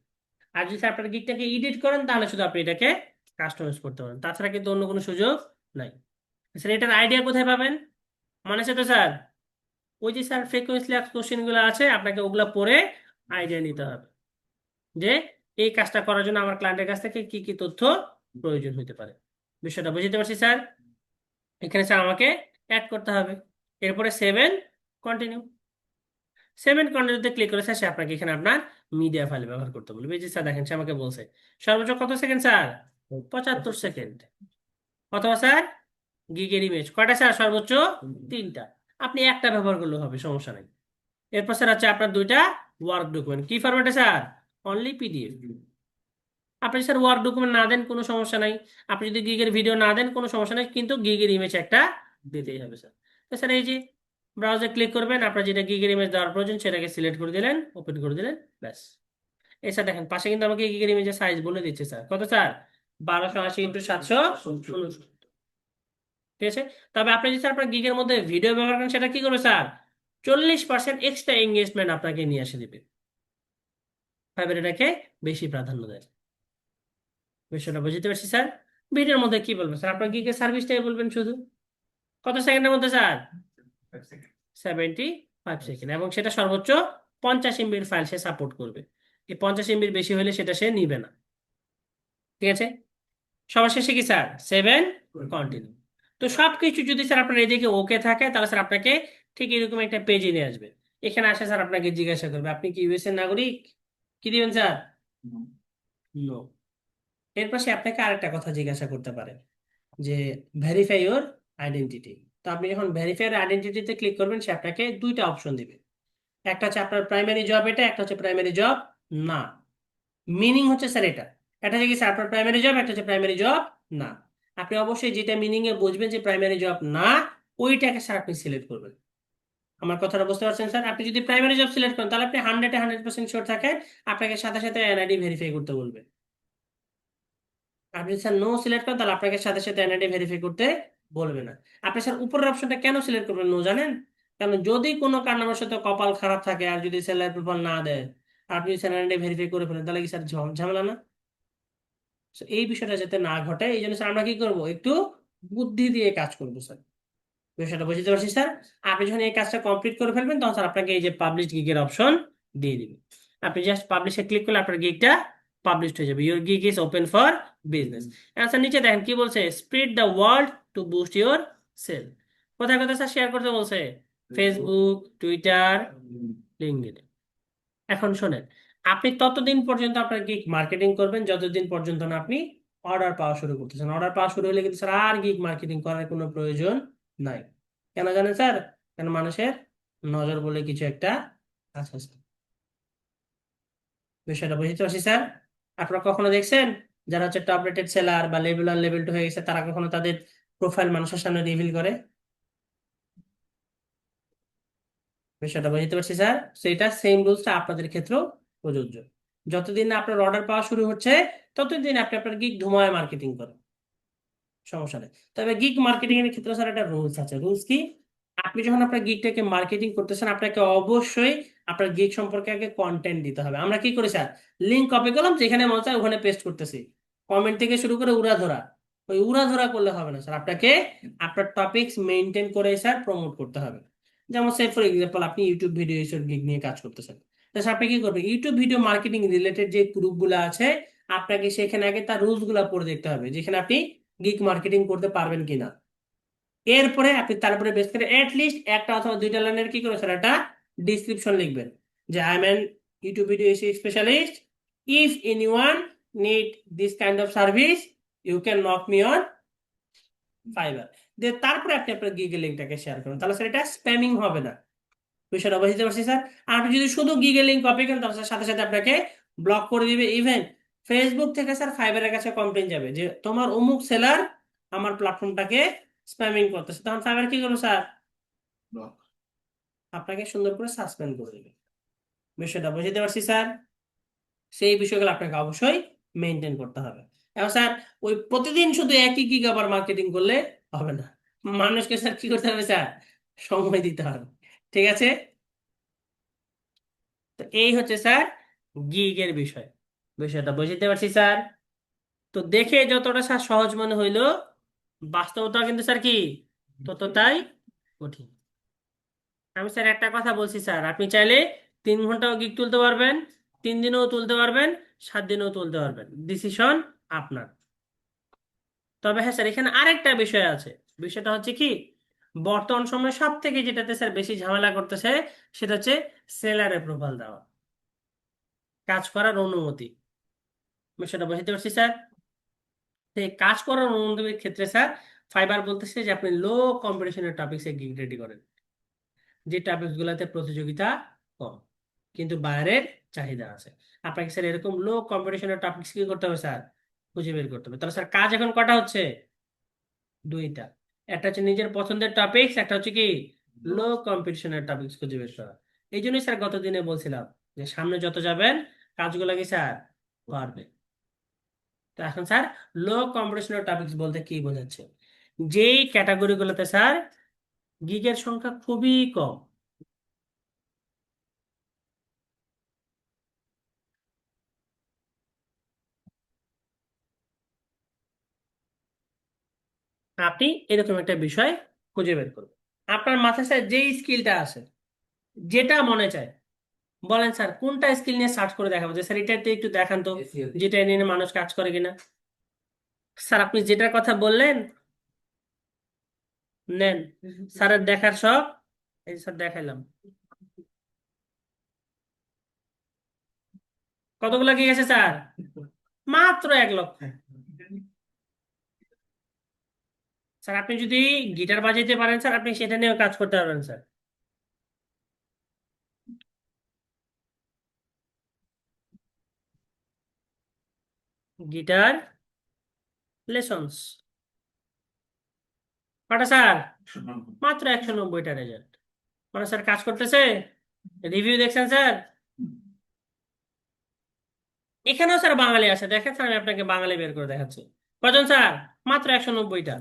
আর যদি স্যার আপনার গিকটাকে এডিট করেন তাহলে শুধু আপনি এটাকে কাস্টমাইজ করতে পারেন, তাছাড়া কিন্তু অন্য কোনো সুযোগ নাই। স্যার এটার আইডিয়া কোথায় পাবেন, মনে আছে তো স্যার? ওই যে স্যার ফ্রিকোয়েন্সলি আস্কড কোশ্চেন গুলো আছে, আপনাকে ওগুলা পড়ে আইডিয়া নিতে হবে যে এই কাজটা করার জন্য আমার ক্লায়েন্টের কাছ থেকে কি কি তথ্য প্রয়োজন হতে পারে। বিষয়টা বুঝতে পারছি স্যার? এখানে স্যার আমাকে অ্যাড করতে হবে। এরপরে 7 কন্টিনিউ। 7 কন্টিনিউতে ক্লিক করে স্যার সে আপনাকে এখানে আপনার মিডিয়া ফাইল ব্যবহার করতে বলবে। এই যে স্যার দেখেন সে আমাকে বলছে সর্বোচ্চ কত সেকেন্ড স্যার? 75 সেকেন্ড। অথবা স্যার গিগের ইমেজ কয়টা স্যার? সর্বোচ্চ 3টা। আপনি একটা ব্যবহার করলেও হবে, সমস্যা নেই। এরপর স্যার আছে আপনার 2টা ওয়ার্ক ডকুমেন্ট। কি ফরম্যাটে স্যার? Only PDF. আপনি স্যার ওয়ার্ড ডকুমেন্ট না দেন কোনো সমস্যা নাই, আপনি যদি গিগের ভিডিও না দেন কোনো সমস্যা নেই, কিন্তু গিগের ইমেজ একটা দিতেই হবে স্যার। তো স্যার এই যে ব্রাউজারে ক্লিক করবেন, আপনার যেটা গিগের ইমেজ দেওয়ার প্রয়োজন সেটাকে সিলেক্ট করে দিলেন, ওপেন করে দিলেন, ব্যাস। এই স্যার দেখেন পাশে কিন্তু আমাকে গিগের ইমেজের সাইজ বলে দিচ্ছে স্যার, কত স্যার? 1280x769। ঠিক আছে। তবে আপনি যদি স্যার আপনার গিগের মধ্যে ভিডিও ব্যবহার করেন সেটা কি করবে স্যার? 40% এক্সট্রা এঙ্গেজমেন্ট আপনাকে নিয়ে এসে দিবে। ফাইবার এটাকে বেশি প্রাধান্য দেয়। বিষয়টা বুঝতে পারছি স্যার? ভিডিওর মধ্যে কি বলবেন স্যার? আপনার গিগের সার্ভিসটাই বলবেন শুধু। কত সেকেন্ডের মধ্যে স্যার? 75 সেকেন্ড, এবং সেটা সর্বোচ্চ 50 MB ফাইল সে সাপোর্ট করবে। এই 50 MB বেশি হলে সেটা সে নিবে না। ঠিক আছে। সবার শেষে কি স্যার? 7 কন্টিনিউ। তো সবকিছু যদি স্যার আপনার এদিকে ওকে থাকে তাহলে স্যার আপনাকে ঠিক এরকম একটা পেজে নিয়ে আসবে। এখানে আসে স্যার আপনাকে জিজ্ঞাসা করবে আপনি কি ইউএস এর নাগরিক? কি দিবেন স্যার? নো। এরপর সে আপনাকে আরেকটা কথা জিজ্ঞাসা করতে পারে যে ভেরিফাই ইওর আইডেন্টিটি। তো আপনি যখন ভেরিফাই আইডেন্টিটিতে ক্লিক করবেন সে আপনাকে 2টা অপশন দিবে। একটা হচ্ছে আপনার প্রাইমারি জব, এটা একটা হচ্ছে প্রাইমারি জব না। মিনিং হচ্ছে স্যার এটা, একটা হচ্ছে কি স্যার আপনার প্রাইমারি জব, একটা হচ্ছে প্রাইমারি জব না। আপনি অবশ্যই যেটা মিনিং এ বুঝবেন যে প্রাইমারি জব না, ওইটাকে স্যার আপনি সিলেক্ট করবেন। আমার কথাটা বুঝতে পারছেন স্যার? আপনি যদি প্রাইমারি জব সিলেক্ট করেন তাহলে আপনি 100% শিওর থাকেন আপনাকে সাথে সাথে এনআইডি ভেরিফাই করতে বলবে। আপনি স্যার নো সিলেক্ট করেন তাহলে আপনাকে সাথে সাথে এনআইডি ভেরিফাই করতে বলবে না। আপনি স্যার উপরের অপশনটা কেন সিলেক্ট করবেন নো জানেন? কারণ যদি কোনো কারণবশত কপাল খারাপ থাকে আর যদি স্যালারি প্রোফাইল না দেয় আর আপনি স্যালারি ভেরিফাই করে ফেলেন তাহলে কি স্যার ঝামেলা না? So, এই বিষয়টা যাতে না ঘটে এই জন্য স্যার আমরা কি করবো, একটু বুদ্ধি দিয়ে কাজ করবো স্যার। বিষয়টা বুঝতে পারছি স্যার? আপনি যখন এই কাজটা কমপ্লিট করে ফেলবেন তখন স্যার আপনাকে এই যে পাবলিশ গিগের অপশন দিয়ে দিবে। আপনি জাস্ট পাবলিশে ক্লিক করলে আপনার গিগটা পাবলিশ হয়ে যাবে। Your gig is open for business. Sir নিচে দেখেন কি বলছে, spread the world to boost your sale. কোথায় কোথায় স্যার শেয়ার করতে বলছে? Facebook, Twitter, LinkedIn. এখন শোনেন, আপনি ততদিন পর্যন্ত আপনার গিগ মার্কেটিং করবেন যতদিন পর্যন্ত না আপনি অর্ডার পাওয়া শুরু করতেছেন। অর্ডার পাওয়া শুরু হলে কিন্তু স্যার আর গিগ মার্কেটিং করার কোনো প্রয়োজন নাই। কেন জানেন স্যার? কেন মানুষের নজর বলে কিছু একটা আছে স্যার। বিষয়টা বুঝতে পারছি স্যার? আপনারা কখনো দেখছেন যারা হচ্ছে টপ রেটেড সেলার বা লেভেল 1 লেভেল 2 হয়ে গেছে তারা কখনো তাদের প্রোফাইল মানুষের সামনে রিভিল করে? বিষয়টা বুঝতে পারছি স্যার। সেটা সেম রুলসটা আপনাদের ক্ষেত্রেও প্রযোজ্য। যতদিন না আপনার অর্ডার পাওয়া শুরু হচ্ছে ততদিন আপনি আপনার গিগ ধুমায় মার্কেটিং করেন, সমস্যা নেই। তবে গিগ মার্কেটিং এর ক্ষেত্রে স্যার একটা রুলস আছে। রুলস কি? আপনি যখন আপনার গিগটাকে মার্কেটিং করতেছেন আপনাকে অবশ্যই আপনার গিগ সম্পর্কে আগে কন্টেন্ট দিতে হবে। আমরা কি করি স্যার? লিঙ্ক কপি করলাম, যেখানে মনে চায় ওখানে পেস্ট করতেছি, কমেন্ট থেকে শুরু করে উড়াধরা। ওই উড়াধরা করলে হবে না স্যার, আপনাকে আপনার টপিকস মেনটেন করে স্যার প্রমোট করতে হবে। যেমন সে ফর এক্সাম্পল আপনি ইউটিউব ভিডিও এইসব গিগ নিয়ে কাজ করতেছেন, তাহলে আপনি কি করবেন? ইউটিউব ভিডিও মার্কেটিং রিলেটেড যে গ্রুপগুলো আছে আপনাকে সেখানে আগে তার রুলস গুলা পড়ে দেখতে হবে, যেখানে আপনি গিগ মার্কেটিং করতে পারবেন কিনা। এরপরে আপনি তারপরে বেস করে লিস্ট একটা অথবা 2টা লাইনের কি করবেন স্যার, একটা ডিসক্রিপশন লিখবেন যে I am an YouTube video specialist, if anyone need this kind of service you can knock me on Fiverr. দিয়ে তারপরে আপনি আপনার গিগের লিঙ্কটাকে শেয়ার করুন, তাহলে স্যার এটা স্প্যামিং হবে না। বিষয়টা বুঝতে পারছি স্যার? আর আপনি যদি শুধু গিগের লিঙ্ক কপি করেন তাহলে স্যার সাথে সাথে আপনাকে ব্লক করে দিবে। ইভেন ফেসবুক থেকে স্যার ফাইবারের কাছে কমপ্লেন যাবে যে তোমার অমুক সেলার আমার প্ল্যাটফর্মটাকে স্প্যামিং করতেছে, তখন ফাইবার কি করবে স্যার? আপনাকে সুন্দর করে সাসপেন্ড করে দেবে। বিষয়টা বুঝতে পারছি স্যার? সেই বিষয়গুলো আপনাকে অবশ্যই মেনটেন করতে হবে। এখন স্যার ওই প্রতিদিন শুধু একই গিগ আবার মার্কেটিং করলে হবে না, মানুষকে স্যার কি করতে হবে স্যার? সময় দিতে হবে। ঠিক আছে। তো এই হচ্ছে স্যার গিগের বিষয়। বিষয়টা বুঝতে পারছি স্যার? তো দেখে যতটা স্যার সহজ মনে হইলো বাস্তবতা কিন্তু স্যার কি ততটাই কঠিন। আমি স্যার একটা কথা বলছি স্যার, আপনি চাইলে 3 ঘন্টাও গিগ তুলতে পারবেন, 3 দিনেও তুলতে পারবেন, 7 দিনেও তুলতে পারবেন, ডিসিশন আপনার। তবে হ্যাঁ স্যার, এখানে আরেকটা বিষয় আছে। বিষয়টা হচ্ছে কি, বর্তমান সময়ে সব থেকে যেটাতে স্যার বেশি ঝামেলা করতেছে, সেটা হচ্ছে সেলার অ্যাপ্রুভাল দেওয়া, কাজ করার অনুমতি। বিষয়টা বুঝতে পারছি স্যার। তো এই কাজ করার অনুমতির ক্ষেত্রে স্যার, ফাইবার বলতেছে যে আপনি লো কম্পিটিশনের টপিক্সে গিগ রেডি করেন, যে টপিকস গুলোতে প্রতিযোগিতা কম কিন্তু বাইরের চাহিদা আছে। আপনাকে স্যার এরকম লো কম্পিটিশনের টপিকস কি করতে হবে স্যার, খুঁজে বের করতে হবে। তাহলে স্যার কাজ এখন কটা হচ্ছে? দুইটা। একটা হচ্ছে নিজের পছন্দের টপিকস, একটা হচ্ছে কি লো কম্পিটিশনের টপিকস খুঁজে বের করা। এই জন্যই স্যার গত দিনে বলছিলাম যে সামনে যত যাবেন কাজগুলো কি স্যার বাড়বে। তো এখন স্যার, লো কম্পিটিশনের টপিকস বলতে কি বোঝাচ্ছে? যেই ক্যাটাগরিগুলোতে স্যার গিগের সংখ্যা খুবই কম। আপনি এরকম একটা বিষয় খুঁজে বের করুন। আপনার মাথায় স্যার যেই স্কিলটা আছে, যেটা মনে চায় বলেন স্যার, কোনটা স্কিল নিয়ে সার্চ করে দেখাবো যে স্যার এটাতে একটু দেখান তো, যেটা নিয়ে মানুষ কাজ করে কিনা। স্যার আপনি যেটার কথা বললেন নেন, স্যারের দেখার সব, এই যে স্যার দেখাইলাম। কতগুলো কি গেছে স্যার? মাত্র 1 লক্ষ। স্যার আপনি যদি গিটার বাজাইতে পারেন স্যার, আপনি সেটা নিয়েও কাজ করতে পারবেন স্যার। গিটার লেসন্স কটা স্যার? মাত্র 190টা রেজাল্ট। মানে স্যার কাজ করতেছে, রিভিউ দেখছেন স্যার? এখানেও স্যার বাঙালি আছে, দেখেন স্যার, আমি আপনাকে বাঙালি বের করে দেখাচ্ছি। কজন স্যার? মাত্র 190টা।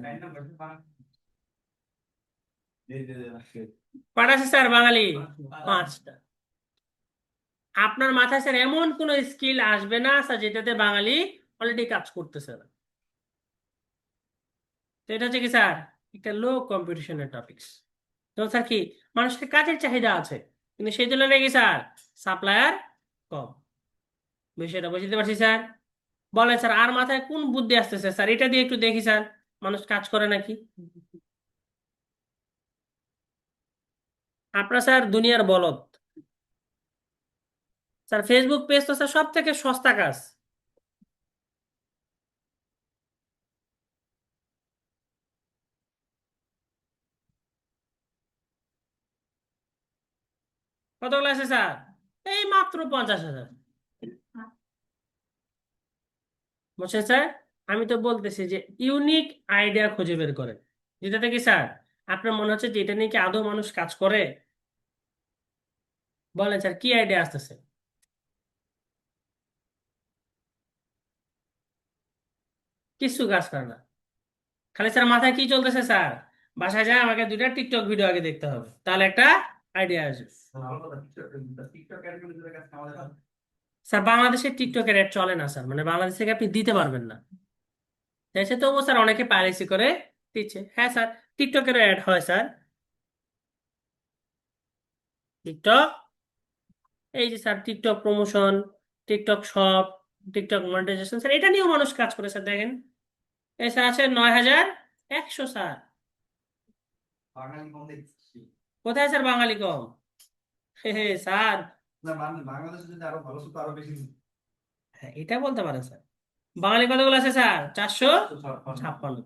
কটা আছে স্যার বাঙালি? 5টা। আপনার মাথায় স্যার এমন কোন স্কিল আসবে না স্যার যেটাতে বাঙালি অলরেডি কাজ করতেছে না। তো এটা হচ্ছে কি স্যার, একটা লো কম্পিটিশনের টপিকস। তো স্যার কি, মানুষের কাজের চাহিদা আছে, কিন্তু সেই তুলনায় কি স্যার সাপ্লায়ার কম। বিষয়টা বুঝতে পারছি স্যার। বলেন স্যার, আর মাথায় কোন বুদ্ধি আসতেছে স্যার, এটা দিয়ে একটু দেখি স্যার, মানুষ কাজ করে নাকি। আপনার স্যার দুনিয়ার বলদ। স্যার ফেসবুক পেজ তো স্যার সব থেকে সস্তা কাজ। কতগুলো আছে স্যার? এই মাত্র 50,000। বুঝছেন স্যার? আমি তো বলতেছি যে ইউনিক আইডিয়া খুঁজে বের করেন, যেটাতে কি স্যার আপনার মনে হচ্ছে যে এটা নিয়ে কি আদৌ মানুষ কাজ করে। বলেন স্যার, কি আইডিয়া আসতেছে? কিছু কাজ করে না। খালি স্যার মাথায় কি চলতেছে স্যার, বাসায় যায় আমাকে 2টা টিকটক ভিডিও আগে দেখতে হবে, তাহলে একটা আইডিয়া আসবে। স্যার বাংলাদেশে টিকটকের অ্যাড চলে না স্যার, মানে বাংলাদেশ থেকে আপনি দিতে পারবেন না। দেশে তবুও স্যার অনেকে পাইরেসি করে দিচ্ছে, হ্যাঁ স্যার। টিকটকের অ্যাড হয় স্যার। টিকটক, এই যে sir TikTok promotion, TikTok shop, TikTok monetization sir, এটা নিয়েও মানুষ কাজ করে স্যার, দেখেন। এই স্যার আছে 9,100 স্যার। কোথায় স্যার বাঙালি কম? হে হে স্যার, হ্যাঁ এটা বলতে পারেন স্যার। বাঙালি কতগুলো আছে স্যার? 456।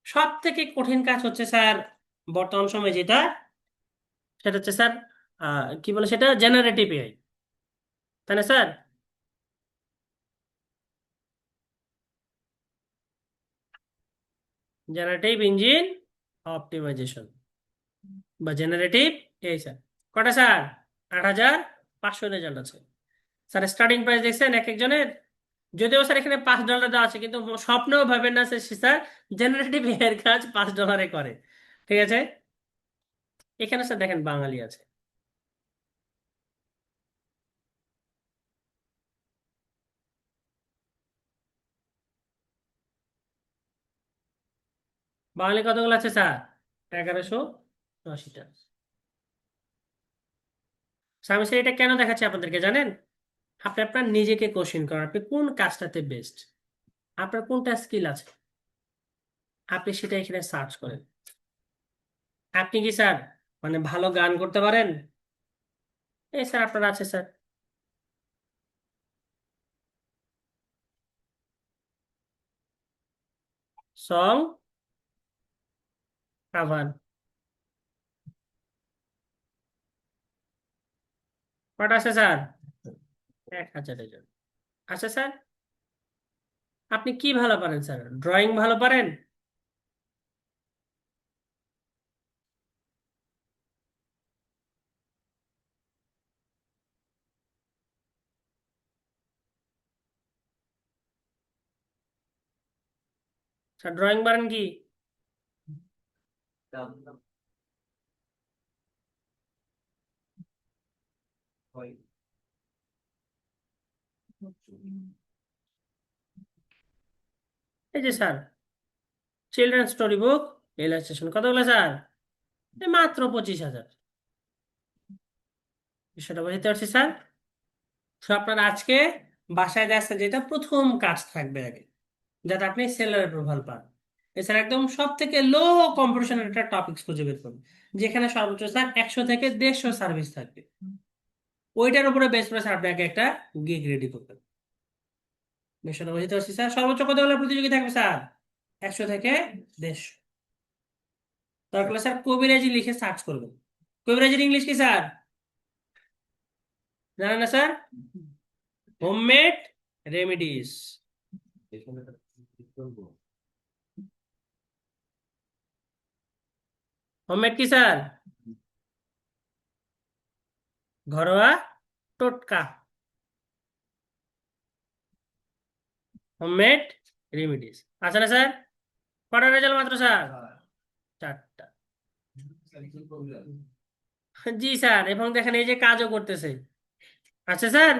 সব থেকে কঠিন কাজ হচ্ছে স্যার বর্তমান সময়ে যেটা, সেটা হচ্ছে স্যার কি বলে সেটা, জেনারেটিভ এআই, তাই না স্যার? জেনারেটিভ ইঞ্জিন অপটিমাইজেশন বা জেনারেটিভ এআই স্যার। কটা স্যার? 8,500 রেজাল্ট আছে স্যার। স্টার্টিং প্রাইস দেখছেন এক একজনের? যদিও স্যার এখানে $5 দেওয়া আছে, কিন্তু স্বপ্নেও ভাবেন না স্যার স্যার জেনারেটিভ এআই এর কাজ $5 করে। ঠিক আছে, এখানে স্যার দেখেন বাঙালি আছে। বাঙালি কতগুলো আছে স্যার? 1100। 80টা। আমি স্যার এটা কেন দেখাচ্ছি আপনাদেরকে জানেন? আপনি আপনার নিজেকে কোশ্চেন করেন, আপনি কোন কাজটাতে বেস্ট, আপনার কোনটা স্কিল আছে, আপনি সেটা এখানে সার্চ করেন। আপনি কি স্যার মানে ভালো গান করতে পারেন? এই স্যার আপনার আছে স্যার। সং কাভার কটা আছে স্যার? 1000-এর জন। আচ্ছা স্যার, আপনি কি ভালো পারেন স্যার? ড্রয়িং ভালো পারেন? স্যার ড্রয়িং পারেন কি? এই যে sir, children story book illustration কতগুলো স্যার? এই মাত্র 25,000। বিষয়টা বুঝতে পারছি স্যার। তো আপনার আজকে বাসায় যাচ্ছেন, যেটা প্রথম কাজ থাকবে আগে, যাতে আপনি সেলার প্রোফাইল পান। এছাড়া একদম সব থেকে লো কম্পিটিশনের একটা টপিক খুঁজে বের করুন, যেখানে সর্বোচ্চ স্যার 100 থেকে 150 সার্ভিস থাকবে। ওইটার উপরে বেস করে স্যার আপনাকে একটা গিগ রেডি করবেন। বিষয়টা বুঝতে পারছি স্যার। সর্বোচ্চ কতগুলো প্রতিযোগী থাকবে স্যার? 100 থেকে 150। তারপরে স্যার কবিরাজি লিখে সার্চ করবেন। কবিরাজির ইংলিশ কি স্যার? জানেন না স্যার? Homemade remedies. হোমমেড কি স্যার? ঘরোয়া টোটকা। Homemade remedies. আচ্ছা না স্যার? কটা রেজাল্ট মাত্র স্যার? 4টা। জি স্যার, এবং দেখেন এই যে কাজও করতেছে। আচ্ছা স্যার,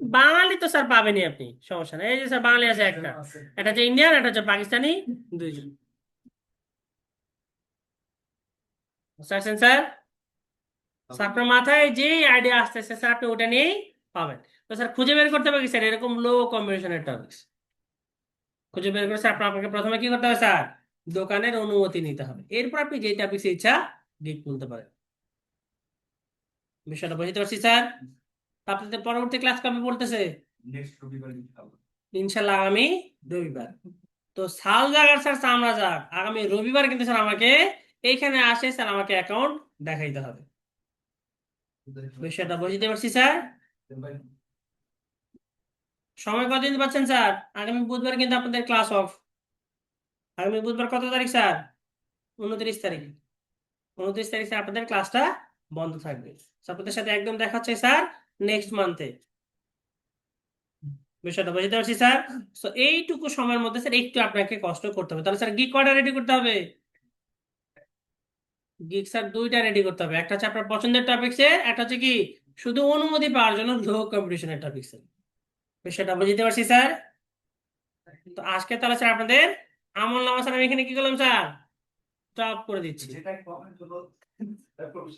বাঙালি তো স্যার পাবেনই আপনি, সমস্যা নেই। এই যে স্যার বাঙালি আছে একটা, একটা হচ্ছে ইন্ডিয়ান, একটা হচ্ছে পাকিস্তানি, দুইজন। বুঝতে পারছেন স্যার? স্যার, আপনার মাথায় যে আইডিয়া আসতেছে স্যার, আপনি ওটা নিয়েই পাবেন। তো স্যার খুঁজে বের করতে হবে কি স্যার এরকম লো কম্বিনেশনের টপিকস? খুঁজে বের করে স্যার আপনাকে প্রথমে কি করতে হবে স্যার? দোকানের অনুমতি নিতে হবে, এরপর আপনি যে টপিক্স ইচ্ছা গিগ খুলতে পারেন। বিষয়টা বুঝতে পারছি স্যার। আপনাদের পরবর্তী ক্লাস কবে বলতেছে? ইনশাল্লাহ আগামী রবিবার। তো সাল যাক আর স্যার চামড়া যাক, আগামী রবিবার কিন্তু স্যার আমাকে এইখানে আসে স্যার, আমাকে অ্যাকাউন্ট দেখাইতে হবে। বিষয়টা বুঝতে পারছি স্যার। সময় কতদিন পাচ্ছেন স্যার? আগামী বুধবার কিন্তু আপনাদের ক্লাস অফ। আগামী বুধবার কত তারিখ স্যার? 29 তারিখ। 29 তারিখ স্যার আপনাদের ক্লাসটা বন্ধ থাকবে। So, আপনাদের সাথে একদম দেখা হচ্ছে স্যার নেক্সট মান্থে। বিষয়টা বুঝতে পারছি স্যার। তো এইটুকু সময়ের মধ্যে স্যার একটু আপনাকে কষ্ট করতে হবে। তাহলে স্যার গিগ কয়টা রেডি করতে হবে? গিগ স্যার 2টা রেডি করতে হবে। একটা হচ্ছে আপনার পছন্দের টপিকসে, একটা হচ্ছে কি শুধু অনুমতি পাওয়ার জন্য লো কম্পিটিশনের টপিকসে। বিষয়টা বুঝতে পারছি স্যার। তো আজকে তাহলে স্যার আপনাদের আমল নামা স্যার আমি এখানে কি করলাম স্যার? স্টপ করে দিচ্ছি।